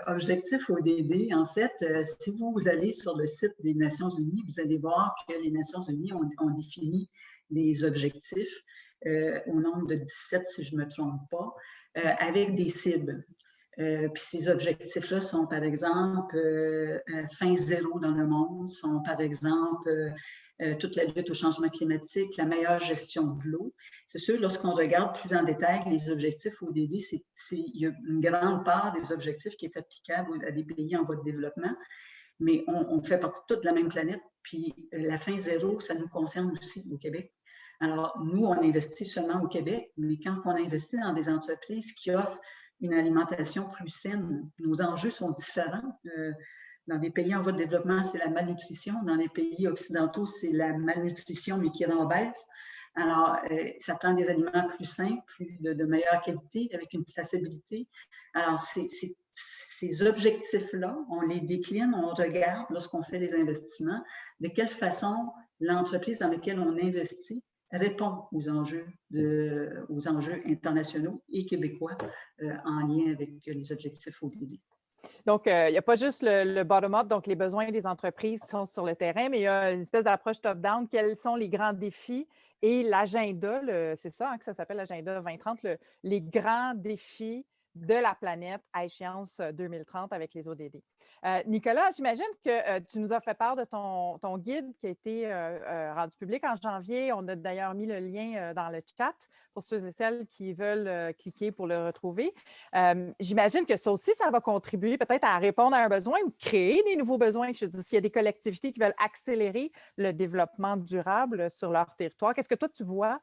objectifs ODD, en fait, si vous allez sur le site des Nations unies, vous allez voir que les Nations unies ont défini des objectifs au nombre de 17, si je ne me trompe pas, avec des cibles. Puis ces objectifs-là sont, par exemple, fin zéro dans le monde, sont, par exemple, toute la lutte au changement climatique, la meilleure gestion de l'eau. C'est sûr, lorsqu'on regarde plus en détail les objectifs ODD, il y a une grande part des objectifs qui est applicable à des pays en voie de développement, mais on fait partie de toute la même planète, puis la fin zéro, ça nous concerne aussi au Québec. Alors, nous, on investit seulement au Québec, mais quand on investit dans des entreprises qui offrent une alimentation plus saine, nos enjeux sont différents. Dans des pays en voie de développement, c'est la malnutrition. Dans les pays occidentaux, c'est la malnutrition, mais qui est en baisse. Alors, ça prend des aliments plus sains, plus de meilleure qualité, avec une traçabilité. Alors, ces objectifs-là, on les décline, on regarde lorsqu'on fait les investissements, de quelle façon l'entreprise dans laquelle on investit répond aux enjeux internationaux et québécois en lien avec les objectifs ODD. Donc, il n'y a pas juste le bottom-up, donc les besoins des entreprises sont sur le terrain, mais il y a une espèce d'approche top-down. Quels sont les grands défis et l'agenda, c'est ça que ça s'appelle l'agenda 2030, les grands défis de la planète à échéance 2030 avec les ODD. Nicolas, j'imagine que tu nous as fait part de ton guide qui a été rendu public en janvier. On a d'ailleurs mis le lien dans le chat pour ceux et celles qui veulent cliquer pour le retrouver. J'imagine que ça aussi, ça va contribuer peut-être à répondre à un besoin ou créer des nouveaux besoins. Je veux dire, s'il y a des collectivités qui veulent accélérer le développement durable sur leur territoire, qu'est-ce que toi, tu vois?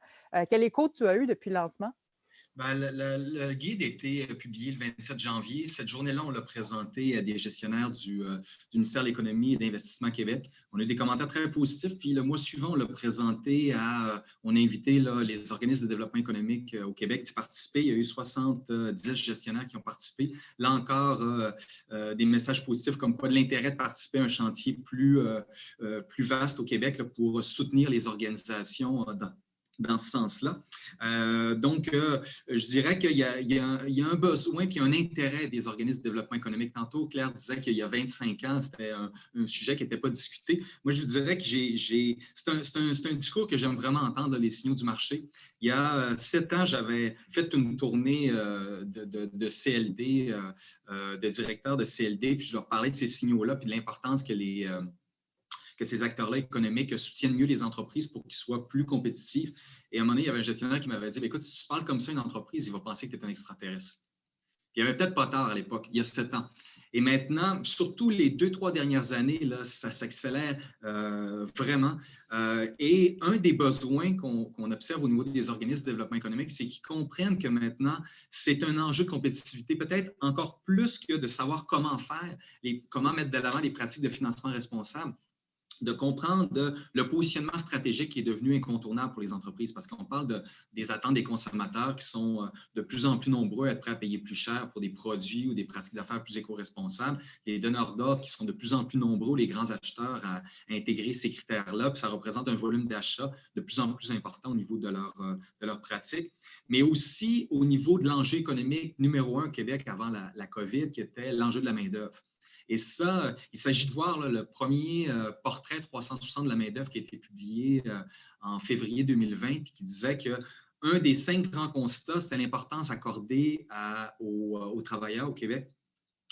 Quel écho tu as eu depuis le lancement? Le guide a été publié le 27 janvier. Cette journée-là, on l'a présenté à des gestionnaires du ministère de l'Économie et d'Investissement Québec. On a eu des commentaires très positifs. Puis le mois suivant, on l'a présenté on a invité les organismes de développement économique au Québec d'y participer. Il y a eu 70 gestionnaires qui ont participé. Là encore, des messages positifs comme quoi de l'intérêt de participer à un chantier plus vaste au Québec là, pour soutenir les organisations dans ce sens-là. Donc, je dirais qu'il y a un besoin puis un intérêt des organismes de développement économique. Tantôt, Claire disait qu'il y a 25 ans, c'était un sujet qui n'était pas discuté. Moi, je vous dirais que c'est un discours que j'aime vraiment entendre, les signaux du marché. Il y a 7 ans, j'avais fait une tournée de CLD, de directeurs de CLD, puis je leur parlais de ces signaux-là puis de l'importance que ces acteurs-là économiques soutiennent mieux les entreprises pour qu'ils soient plus compétitifs. Et à un moment donné, il y avait un gestionnaire qui m'avait dit, écoute, si tu parles comme ça à une entreprise, il va penser que tu es un extraterrestre. Il n'y avait peut-être pas tard à l'époque, il y a 7 ans. Et maintenant, surtout les 2-3 dernières années, là, ça s'accélère vraiment. Et un des besoins qu'on observe au niveau des organismes de développement économique, c'est qu'ils comprennent que maintenant, c'est un enjeu de compétitivité, peut-être encore plus que de savoir comment faire, comment mettre de l'avant les pratiques de financement responsable, de comprendre le positionnement stratégique qui est devenu incontournable pour les entreprises, parce qu'on parle des attentes des consommateurs qui sont de plus en plus nombreux à être prêts à payer plus cher pour des produits ou des pratiques d'affaires plus éco-responsables, les donneurs d'ordre qui sont de plus en plus nombreux, les grands acheteurs à intégrer ces critères-là, puis ça représente un volume d'achat de plus en plus important au niveau de leur pratique, mais aussi au niveau de l'enjeu économique numéro 1 au Québec avant la COVID, qui était l'enjeu de la main-d'œuvre. Et ça, il s'agit de voir là, le premier portrait 360 de la main-d'œuvre qui a été publié en février 2020, puis qui disait qu'un des 5 grands constats, c'était l'importance accordée aux travailleurs au Québec,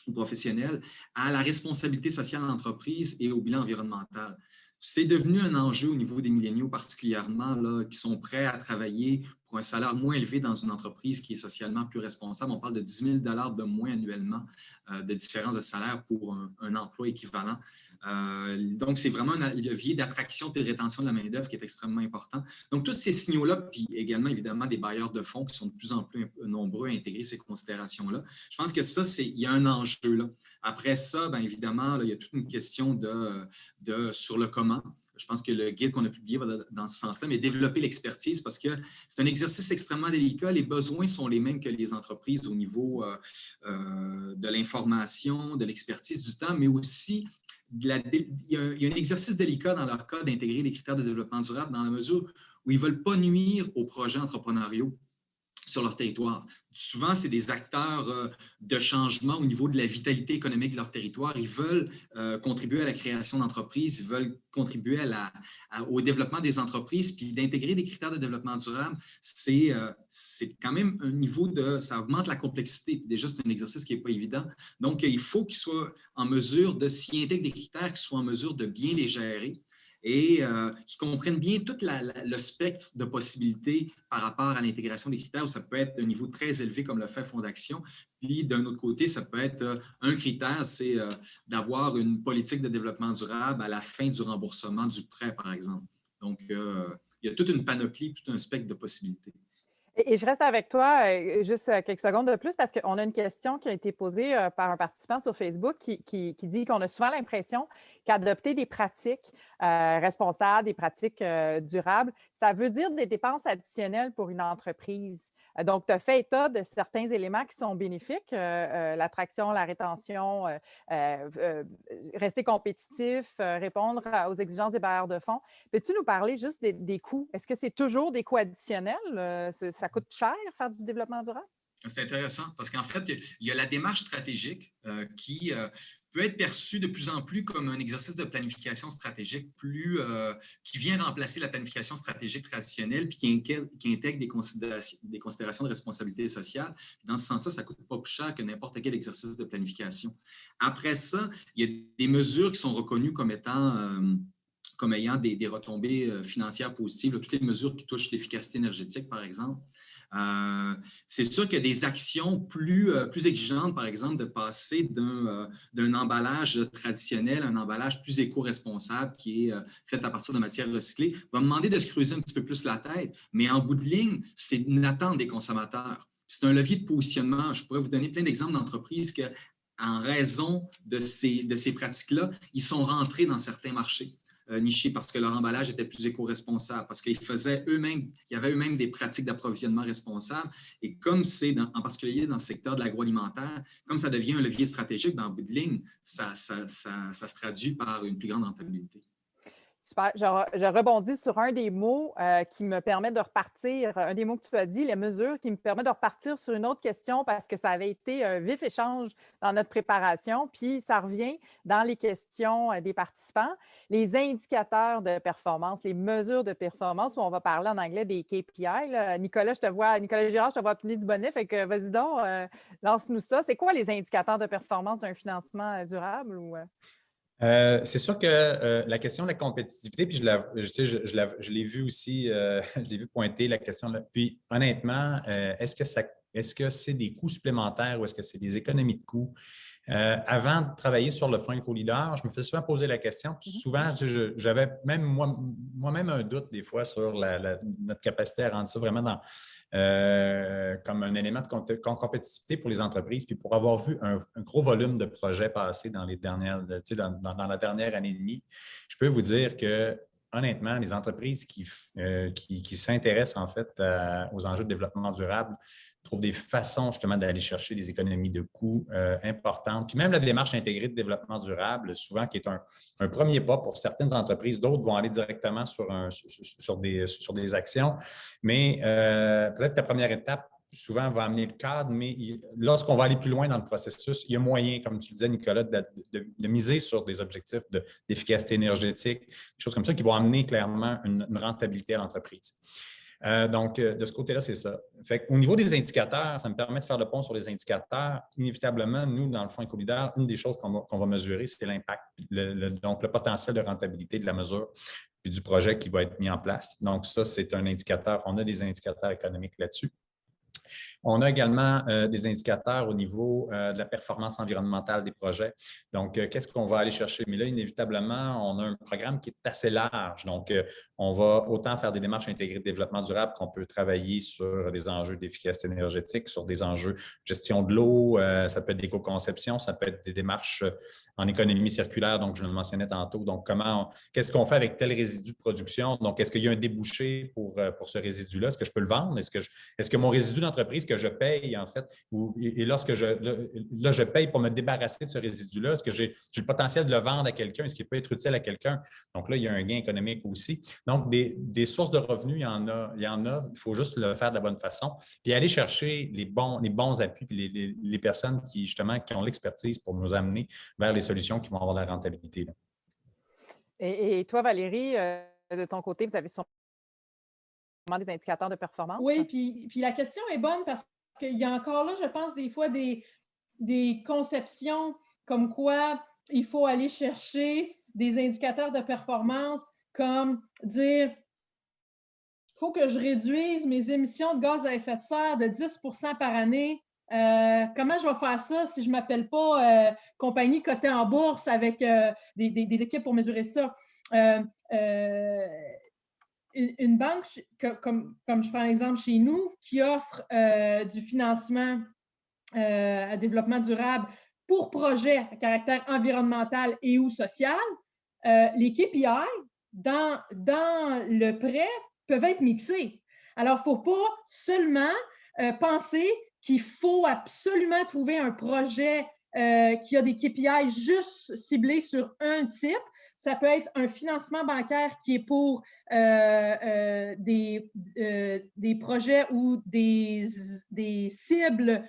aux professionnels, à la responsabilité sociale de l'entreprise et au bilan environnemental. C'est devenu un enjeu au niveau des milléniaux particulièrement, là, qui sont prêts à travailler pour un salaire moins élevé dans une entreprise qui est socialement plus responsable. On parle de 10 000 $ de moins annuellement de différence de salaire pour un emploi équivalent. Donc, c'est vraiment un levier d'attraction et de rétention de la main-d'œuvre qui est extrêmement important. Donc, tous ces signaux-là, puis également, évidemment, des bailleurs de fonds qui sont de plus en plus nombreux à intégrer ces considérations-là. Je pense que ça, il y a un enjeu là. Après ça, bien évidemment, là, il y a toute une question sur le comment. Je pense que le guide qu'on a publié va dans ce sens-là, mais développer l'expertise parce que c'est un exercice extrêmement délicat. Les besoins sont les mêmes que les entreprises au niveau de l'information, de l'expertise, du temps, mais aussi il y a un exercice délicat dans leur cas d'intégrer les critères de développement durable dans la mesure où ils ne veulent pas nuire aux projets entrepreneuriaux sur leur territoire. Souvent, c'est des acteurs de changement au niveau de la vitalité économique de leur territoire. Ils veulent contribuer à la création d'entreprises, ils veulent contribuer au développement des entreprises, puis d'intégrer des critères de développement durable, c'est quand même un niveau ça augmente la complexité. Puis déjà, c'est un exercice qui n'est pas évident. Donc, il faut qu'ils soient en mesure de s'y intégrer des critères, qu'ils soient en mesure de bien les gérer, et qui comprennent bien tout le spectre de possibilités par rapport à l'intégration des critères, où ça peut être un niveau très élevé comme le fait Fonds d'Action. Puis, d'un autre côté, ça peut être un critère, c'est d'avoir une politique de développement durable à la fin du remboursement du prêt, par exemple. Donc, il y a toute une panoplie, tout un spectre de possibilités. Et je reste avec toi juste quelques secondes de plus parce qu'on a une question qui a été posée par un participant sur Facebook qui dit qu'on a souvent l'impression qu'adopter des pratiques responsables, des pratiques durables, ça veut dire des dépenses additionnelles pour une entreprise. Donc, tu as fait état de certains éléments qui sont bénéfiques, l'attraction, la rétention, rester compétitif, répondre aux exigences des bailleurs de fonds. Peux-tu nous parler juste des coûts? Est-ce que c'est toujours des coûts additionnels? Ça coûte cher faire du développement durable? C'est intéressant parce qu'en fait, il y a la démarche stratégique qui peut être perçue de plus en plus comme un exercice de planification stratégique qui vient remplacer la planification stratégique traditionnelle puis qui intègre des considérations de responsabilité sociale. Dans ce sens-là, ça ne coûte pas plus cher que n'importe quel exercice de planification. Après ça, il y a des mesures qui sont reconnues comme ayant des retombées financières positives, là, toutes les mesures qui touchent l'efficacité énergétique, par exemple. C'est sûr qu'il y a des actions plus exigeantes, par exemple, de passer d'un emballage traditionnel à un emballage plus éco-responsable qui est fait à partir de matières recyclées. Va me demander de se creuser un petit peu plus la tête, mais en bout de ligne, c'est une attente des consommateurs. C'est un levier de positionnement. Je pourrais vous donner plein d'exemples d'entreprises que, en raison de ces pratiques-là, ils sont rentrés dans certains marchés nichés parce que leur emballage était plus éco-responsable, parce qu'ils y avait eux-mêmes des pratiques d'approvisionnement responsables. Et comme c'est, en particulier dans le secteur de l'agroalimentaire, comme ça devient un levier stratégique, en bout de ligne, ça se traduit par une plus grande rentabilité. Super. Je rebondis sur un des mots qui me permet de repartir, un des mots que tu as dit, les mesures, qui me permet de repartir sur une autre question parce que ça avait été un vif échange dans notre préparation. Puis ça revient dans les questions des participants, les indicateurs de performance, les mesures de performance, où on va parler en anglais des KPI. Là. Nicolas Girard, je te vois appeler du bonnet, fait que vas-y donc, lance-nous ça. C'est quoi les indicateurs de performance d'un financement durable? C'est sûr que la question de la compétitivité, puis je l'ai vu aussi, je l'ai vu pointer la question là. Puis honnêtement, est-ce que ça est-ce que c'est des coûts supplémentaires ou est-ce que c'est des économies de coûts? Avant de travailler sur le fonds éco-leader, je me faisais souvent poser la question. Souvent, j'avais même moi-même un doute des fois sur notre capacité à rendre ça vraiment comme un élément de compétitivité pour les entreprises. Puis pour avoir vu un gros volume de projets passer dans la dernière année et demie, je peux vous dire que honnêtement, les entreprises qui s'intéressent en fait aux enjeux de développement durable trouvent des façons justement d'aller chercher des économies de coûts importantes. Puis même la démarche intégrée de développement durable, souvent qui est un premier pas pour certaines entreprises, d'autres vont aller directement sur des actions. Mais peut-être la première étape, souvent, va amener le cadre, mais lorsqu'on va aller plus loin dans le processus, il y a moyen, comme tu le disais, Nicolas, de miser sur des objectifs d'efficacité énergétique, des choses comme ça qui vont amener clairement une rentabilité à l'entreprise. Donc, de ce côté-là, c'est ça. Fait qu'au niveau des indicateurs, ça me permet de faire le pont sur les indicateurs. Inévitablement, nous, dans le fonds éco-leader, une des choses qu'on va mesurer, c'est l'impact, donc le potentiel de rentabilité de la mesure puis du projet qui va être mis en place. Donc, ça, c'est un indicateur. On a des indicateurs économiques là-dessus. On a également des indicateurs au niveau de la performance environnementale des projets. Donc, qu'est-ce qu'on va aller chercher? Mais là, inévitablement, on a un programme qui est assez large. Donc, on va autant faire des démarches intégrées de développement durable qu'on peut travailler sur des enjeux d'efficacité énergétique, sur des enjeux de gestion de l'eau, ça peut être d'éco-conception, ça peut être des démarches en économie circulaire, donc je le mentionnais tantôt. Donc, qu'est-ce qu'on fait avec tel résidu de production? Donc, est-ce qu'il y a un débouché pour ce résidu-là? Est-ce que je peux le vendre? Est-ce que mon résidu d'entreprise que je paye, en fait, et lorsque je paye pour me débarrasser de ce résidu-là, est-ce que j'ai le potentiel de le vendre à quelqu'un? Est-ce qu'il peut être utile à quelqu'un? Donc là, il y a un gain économique aussi. Donc, des sources de revenus, il y en a. Il faut juste le faire de la bonne façon. Puis aller chercher les bons appuis, puis les personnes qui, justement, qui ont l'expertise pour nous amener vers les solutions qui vont avoir la rentabilité. Là. Et toi, Valérie, de ton côté, vous avez sûrement des indicateurs de performance? Oui, puis la question est bonne parce qu'il y a encore là, je pense, des fois des conceptions comme quoi il faut aller chercher des indicateurs de performance comme dire il faut que je réduise mes émissions de gaz à effet de serre de 10 % par année. Comment je vais faire ça si je ne m'appelle pas compagnie cotée en bourse avec des équipes pour mesurer ça? Une banque, comme je prends l'exemple chez nous, qui offre du financement à développement durable pour projets à caractère environnemental et ou social, les KPI dans le prêt peuvent être mixés. Alors, il ne faut pas seulement penser qu'il faut absolument trouver un projet qui a des KPI juste ciblés sur un type. Ça peut être un financement bancaire qui est pour des projets ou des cibles,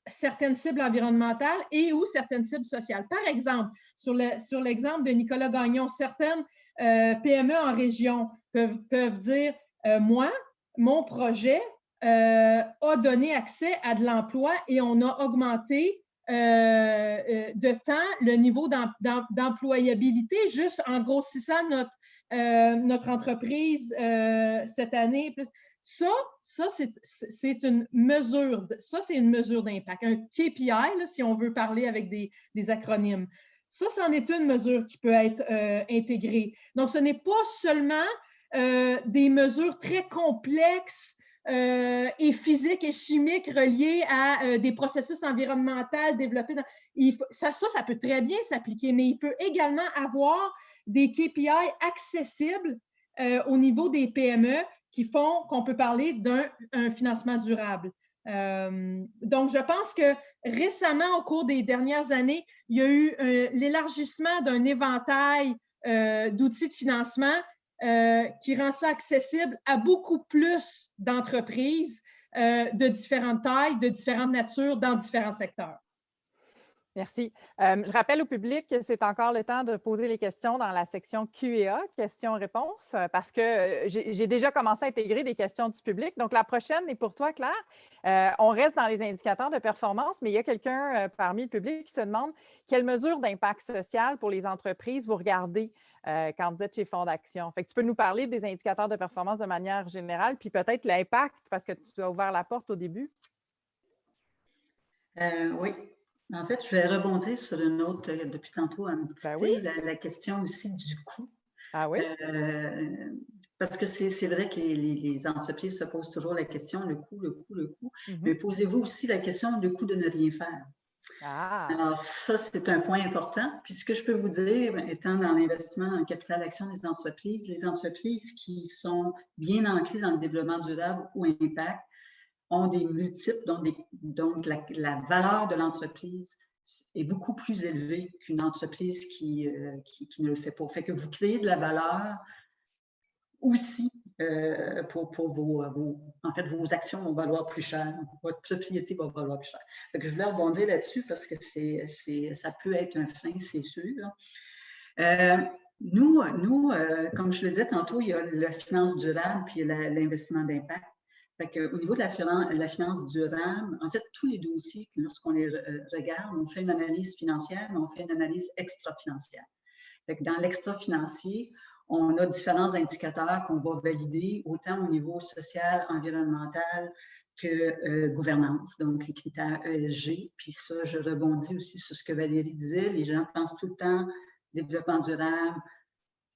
certaines cibles environnementales et ou certaines cibles sociales. Par exemple, sur l'exemple de Nicolas Gagnon, certaines PME en région peuvent dire moi, mon projet a donné accès à de l'emploi et on a augmenté de temps le niveau d'employabilité juste en grossissant notre entreprise cette année. Ça c'est une mesure, c'est une mesure d'impact. Un KPI, là, si on veut parler avec des acronymes. Ça, c'en est une mesure qui peut être intégrée. Donc, ce n'est pas seulement des mesures très complexes et physiques et chimiques reliées à des processus environnementaux développés. Ça peut très bien s'appliquer, mais il peut également avoir des KPI accessibles au niveau des PME qui font qu'on peut parler d'un financement durable. Donc, je pense que récemment, au cours des dernières années, il y a eu l'élargissement d'un éventail d'outils de financement qui rend ça accessible à beaucoup plus d'entreprises de différentes tailles, de différentes natures, dans différents secteurs. Merci. Je rappelle au public que c'est encore le temps de poser les questions dans la section Q&A, questions-réponses, parce que j'ai déjà commencé à intégrer des questions du public. Donc, la prochaine est pour toi, Claire. On reste dans les indicateurs de performance, mais il y a quelqu'un parmi le public qui se demande quelles mesures d'impact social pour les entreprises vous regardez quand vous êtes chez Fonds d'Action. Fait que tu peux nous parler des indicateurs de performance de manière générale, puis peut-être l'impact, parce que tu as ouvert la porte au début. Oui. En fait, je vais rebondir sur une autre depuis tantôt, Oui. la question aussi du coût. Ah oui? Parce que c'est vrai que les entreprises se posent toujours la question, le coût. Mm-hmm. Mais posez-vous aussi la question du coût de ne rien faire. Ah. Alors, ça, c'est un point important. Puis, ce que je peux vous dire, étant dans l'investissement dans le capital d'action des entreprises, les entreprises qui sont bien ancrées dans le développement durable ou impact ont des multiples, donc la valeur de l'entreprise est beaucoup plus élevée qu'une entreprise qui ne le fait pas. Fait que vous créez de la valeur aussi pour vos actions vont valoir plus cher, votre propriété va valoir plus cher. Fait que je voulais rebondir là-dessus parce que ça peut être un frein, c'est sûr. Nous, comme je le disais tantôt, il y a la finance durable puis l'investissement d'impact. Au niveau de la finance durable, en fait, tous les dossiers, lorsqu'on les regarde, on fait une analyse financière, mais on fait une analyse extra-financière. Dans l'extra-financier, on a différents indicateurs qu'on va valider, autant au niveau social, environnemental que gouvernance, donc les critères ESG. Puis ça, je rebondis aussi sur ce que Valérie disait. Les gens pensent tout le temps développement durable,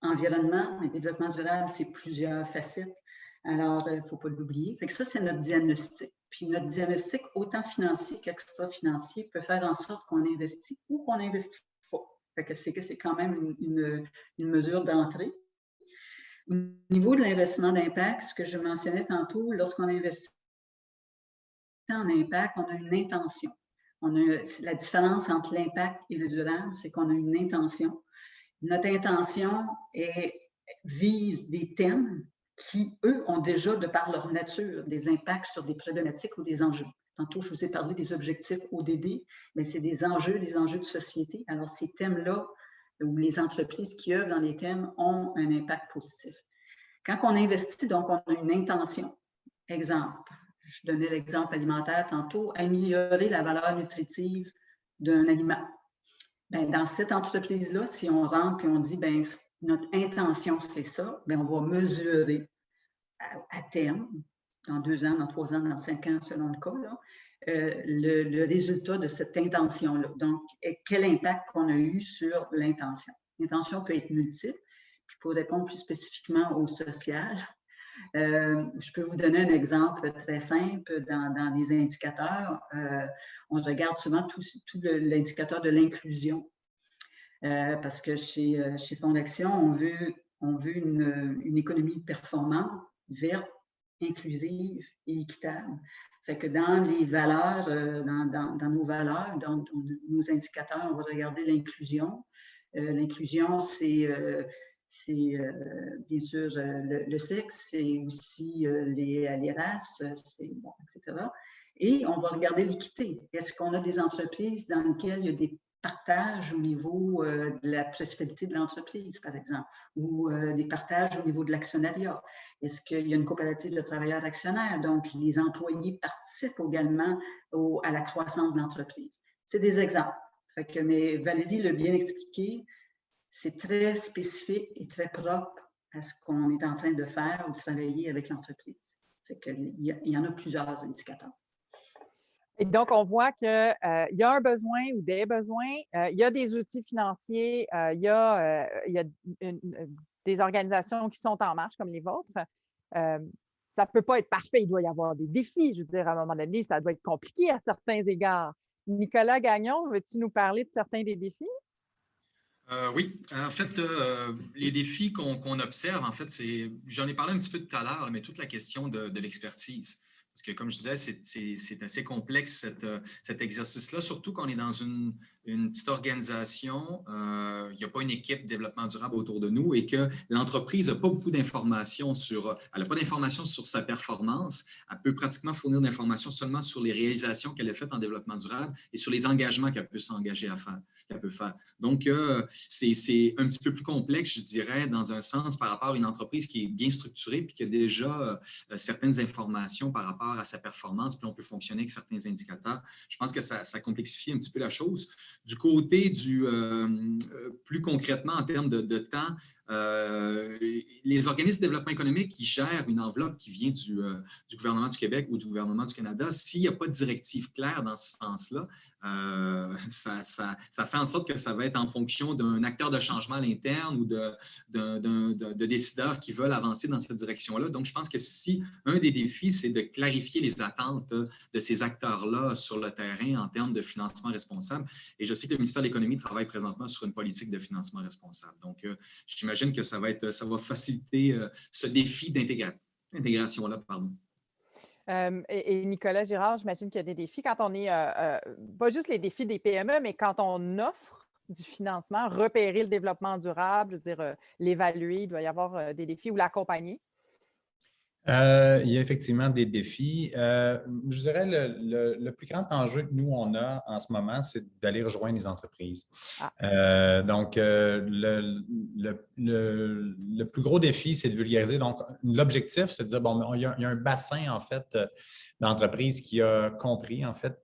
environnement, mais développement durable, c'est plusieurs facettes. Alors, il ne faut pas l'oublier. Fait que ça, c'est notre diagnostic. Puis notre diagnostic, autant financier qu'extra-financier, peut faire en sorte qu'on investit ou qu'on n'investit pas. Fait que c'est quand même une mesure d'entrée. Au niveau de l'investissement d'impact, ce que je mentionnais tantôt, lorsqu'on investit en impact, on a une intention. La différence entre l'impact et le durable, c'est qu'on a une intention. Notre intention vise des thèmes qui, eux, ont déjà, de par leur nature, des impacts sur des problématiques ou des enjeux. Tantôt, je vous ai parlé des objectifs ODD, mais c'est des enjeux de société. Alors, ces thèmes-là, ou les entreprises qui œuvrent dans les thèmes, ont un impact positif. Quand on investit, donc, on a une intention. Exemple, je donnais l'exemple alimentaire tantôt, améliorer la valeur nutritive d'un aliment. Bien, dans cette entreprise-là, si on rentre et on dit, bien, notre intention, c'est ça, bien, on va mesurer à terme, dans 2 ans, dans 3 ans, dans 5 ans, selon le cas, là, le résultat de cette intention-là. Donc, quel impact qu'on a eu sur l'intention. L'intention peut être multiple. Puis pour répondre plus spécifiquement au social, je peux vous donner un exemple très simple dans les indicateurs. On regarde souvent tout l'indicateur de l'inclusion. Parce que chez Fonds d'Action, on veut une économie performante, verte, inclusive et équitable. Fait que dans les valeurs, dans nos valeurs, dans nos indicateurs, on va regarder l'inclusion. L'inclusion, c'est bien sûr le sexe, c'est aussi les races, bon, etc. Et on va regarder l'équité. Est-ce qu'on a des entreprises dans lesquelles il y a des partages au niveau de la profitabilité de l'entreprise, par exemple, ou des partages au niveau de l'actionnariat? Est-ce qu'il y a une coopérative de travailleurs actionnaires? Donc, les employés participent également à la croissance de l'entreprise. C'est des exemples. Mais Valérie l'a bien expliqué, c'est très spécifique et très propre à ce qu'on est en train de faire ou de travailler avec l'entreprise. Il y en a plusieurs indicateurs. Et donc, on voit qu'il y a un besoin ou des besoins, il y a des outils financiers, il y a des organisations qui sont en marche comme les vôtres. Ça ne peut pas être parfait, il doit y avoir des défis. Je veux dire, à un moment donné, ça doit être compliqué à certains égards. Nicolas Gagnon, veux-tu nous parler de certains des défis? Oui, en fait, les défis qu'on observe, en fait, j'en ai parlé un petit peu tout à l'heure, mais toute la question de l'expertise. Parce que, comme je disais, c'est assez complexe cet exercice-là, surtout quand on est dans une petite organisation, il n'y a pas une équipe de développement durable autour de nous et que l'entreprise n'a pas beaucoup d'informations elle n'a pas d'informations sur sa performance. Elle peut pratiquement fournir d'informations seulement sur les réalisations qu'elle a faites en développement durable et sur les engagements qu'elle peut s'engager à faire, qu'elle peut faire. Donc, c'est un petit peu plus complexe, je dirais, dans un sens, par rapport à une entreprise qui est bien structurée puis qui a déjà certaines informations par rapport à sa performance, puis on peut fonctionner avec certains indicateurs. Je pense que ça complexifie un petit peu la chose. Du côté plus concrètement en termes de temps, les organismes de développement économique qui gèrent une enveloppe qui vient du gouvernement du Québec ou du gouvernement du Canada, s'il n'y a pas de directive claire dans ce sens-là, ça fait en sorte que ça va être en fonction d'un acteur de changement à l'interne ou de décideurs qui veulent avancer dans cette direction-là. Donc, je pense que si un des défis, c'est de clarifier les attentes de ces acteurs-là sur le terrain en termes de financement responsable. Et je sais que le ministère de l'Économie travaille présentement sur une politique de financement responsable. Donc, j'imagine que ça va faciliter ce défi d'intégration-là. Et Nicolas Girard, j'imagine qu'il y a des défis quand on est, pas juste les défis des PME, mais quand on offre du financement, repérer le développement durable, je veux dire, l'évaluer, il doit y avoir des défis ou l'accompagner. Il y a effectivement des défis. Je dirais le plus grand enjeu que nous, on a en ce moment, c'est d'aller rejoindre les entreprises. Donc, le plus gros défi, c'est de vulgariser. Donc, l'objectif, c'est de dire, bon, il y a un bassin, en fait, d'entreprises qui a compris, en fait,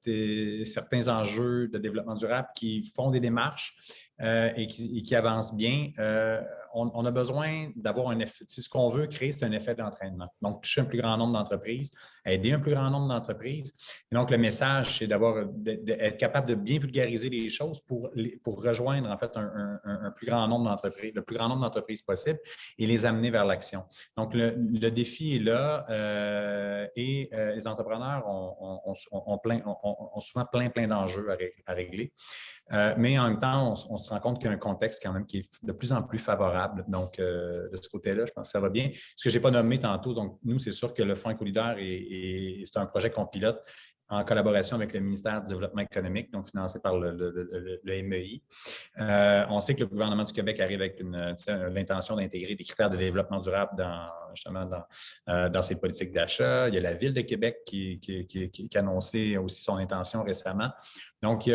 certains enjeux de développement durable, qui font des démarches et qui avancent bien. On a besoin d'avoir un effet. Ce qu'on veut créer, c'est un effet d'entraînement. Donc, toucher un plus grand nombre d'entreprises, aider un plus grand nombre d'entreprises. Et donc, le message, c'est d'être capable de bien vulgariser les choses pour rejoindre, en fait, un plus grand nombre d'entreprises, le plus grand nombre d'entreprises possible et les amener vers l'action. Donc, le défi est là et les entrepreneurs ont souvent plein d'enjeux à régler. Mais en même temps, on se rend compte qu'il y a un contexte quand même qui est de plus en plus favorable. Donc, de ce côté-là, je pense que ça va bien. Ce que je n'ai pas nommé tantôt, donc nous, c'est sûr que le Fonds Éco-Leader, c'est un projet qu'on pilote en collaboration avec le ministère du Développement économique, donc financé par le MEI. On sait que le gouvernement du Québec arrive avec l'intention d'intégrer des critères de développement durable dans ses politiques d'achat. Il y a la Ville de Québec qui a annoncé aussi son intention récemment. Donc,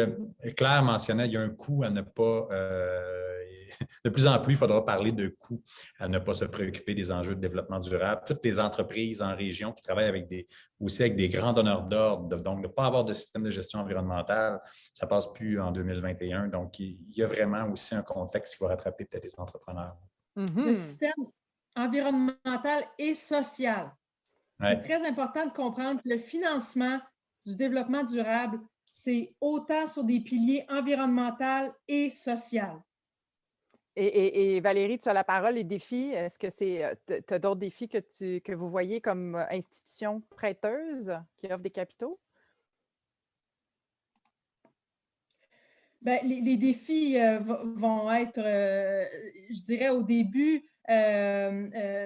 Claire mentionnait, il y a un coût à ne pas... de plus en plus, il faudra parler de coûts à ne pas se préoccuper des enjeux de développement durable. Toutes les entreprises en région qui travaillent aussi avec des grands donneurs d'ordre, donc ne pas avoir de système de gestion environnementale, ça ne passe plus en 2021. Donc, il y a vraiment aussi un contexte qui va rattraper peut-être les entrepreneurs. Le système environnemental et social. C'est très important de comprendre que le financement du développement durable, c'est autant sur des piliers environnemental et social. Et Valérie, tu as la parole, les défis. Est-ce que tu as d'autres défis que vous voyez comme institution prêteuse qui offre des capitaux? Bien, les défis vont être, je dirais au début,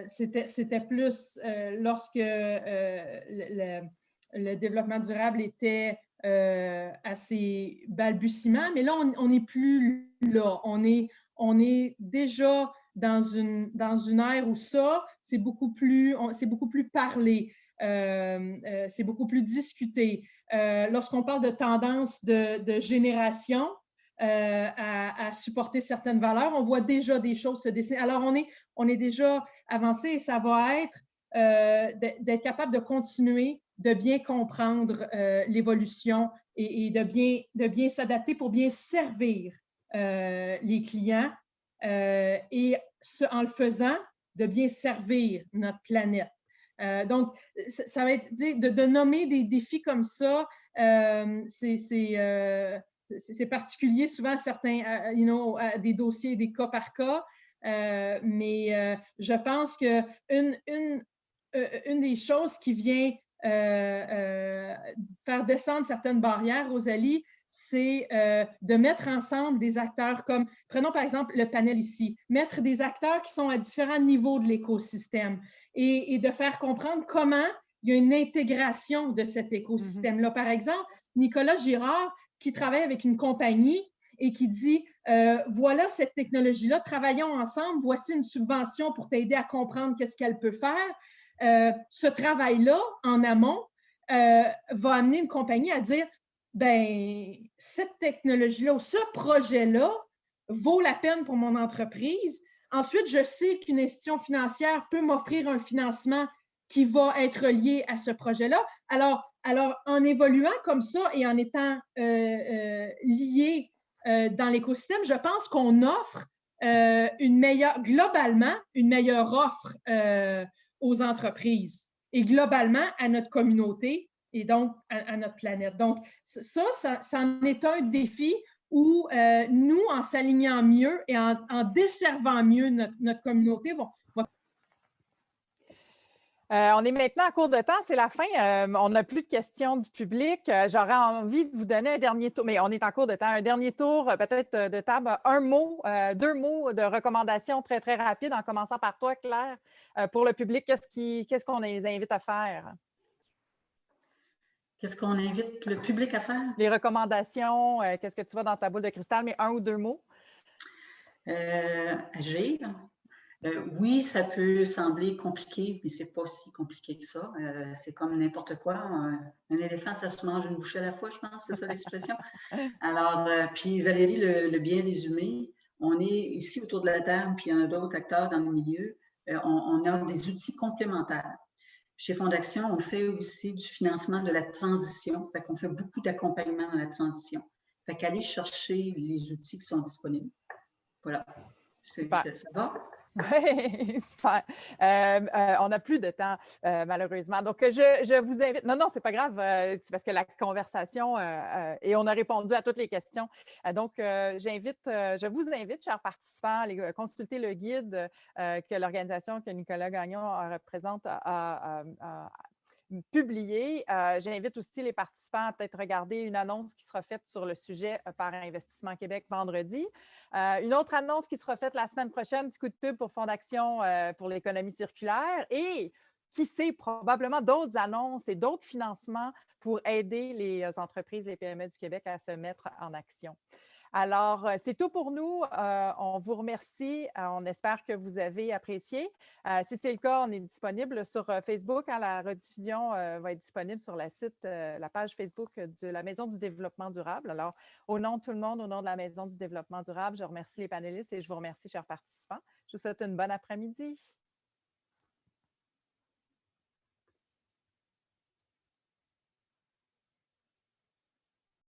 c'était plus lorsque le développement durable était assez balbutiement, mais là, on n'est plus là. On est déjà dans une ère où ça, c'est beaucoup plus parlé, c'est beaucoup plus discuté. Lorsqu'on parle de tendance de génération à supporter certaines valeurs, on voit déjà des choses se dessiner. Alors, on est déjà avancé et ça va être d'être capable de continuer, de bien comprendre l'évolution et de bien s'adapter pour bien servir les clients et en le faisant, de bien servir notre planète. Donc, ça va être de nommer des défis comme ça, c'est particulier souvent à certains, à des dossiers, des cas par cas, mais je pense qu'une des choses qui vient faire descendre certaines barrières, Rosalie, c'est de mettre ensemble des acteurs comme, prenons par exemple le panel ici, mettre des acteurs qui sont à différents niveaux de l'écosystème et de faire comprendre comment il y a une intégration de cet écosystème-là. Par exemple, Nicolas Girard, qui travaille avec une compagnie et qui dit voilà cette technologie-là, travaillons ensemble, voici une subvention pour t'aider à comprendre qu'est-ce qu'elle peut faire. Ce travail-là, en amont, va amener une compagnie à dire ben cette technologie-là ou ce projet-là vaut la peine pour mon entreprise. Ensuite, je sais qu'une institution financière peut m'offrir un financement qui va être lié à ce projet-là. Alors, en évoluant comme ça et en étant lié dans l'écosystème, je pense qu'on offre globalement une meilleure offre aux entreprises et globalement à notre communauté et donc à notre planète. Donc, ça en est un défi où nous, en s'alignant mieux et en desservant mieux notre communauté, on est maintenant en cours de temps, c'est la fin. On n'a plus de questions du public. J'aurais envie de vous donner un dernier tour, mais on est en cours de temps. Un dernier tour, peut-être de table. Un mot, 2 mots de recommandations très, très rapides, en commençant par toi, Claire. Pour le public, qu'est-ce qu'on les invite à faire? Qu'est-ce qu'on invite le public à faire? Les recommandations, qu'est-ce que tu vois dans ta boule de cristal, mais 1 ou 2 mots? Agir. Oui, ça peut sembler compliqué, mais c'est pas si compliqué que ça. C'est comme n'importe quoi. Un éléphant, ça se mange une bouchée à la fois, je pense, c'est ça l'expression. Alors, puis Valérie le bien résumé, on est ici autour de la table, puis il y en a d'autres acteurs dans le milieu. On a des outils complémentaires. Chez Fondaction, on fait aussi du financement de la transition. Fait qu'on fait beaucoup d'accompagnement dans la transition. Fait qu'aller chercher les outils qui sont disponibles. Voilà. Super. Ça va? Oui, super. On n'a plus de temps, malheureusement. Donc, je vous invite. Non, c'est pas grave, c'est parce que la conversation, et on a répondu à toutes les questions. Donc, je vous invite, chers participants, à aller consulter le guide que l'organisation que Nicolas Gagnon représente a publié. J'invite aussi les participants à peut-être regarder une annonce qui sera faite sur le sujet par Investissement Québec vendredi. Une autre annonce qui sera faite la semaine prochaine, petit coup de pub pour Fondation pour l'économie circulaire et qui sait, probablement d'autres annonces et d'autres financements pour aider les entreprises, les PME du Québec à se mettre en action. Alors, c'est tout pour nous. On vous remercie. On espère que vous avez apprécié. Si c'est le cas, on est disponible sur Facebook. La rediffusion va être disponible sur la page Facebook de la Maison du développement durable. Alors, au nom de tout le monde, au nom de la Maison du développement durable, je remercie les panélistes et je vous remercie, chers participants. Je vous souhaite une bonne après-midi.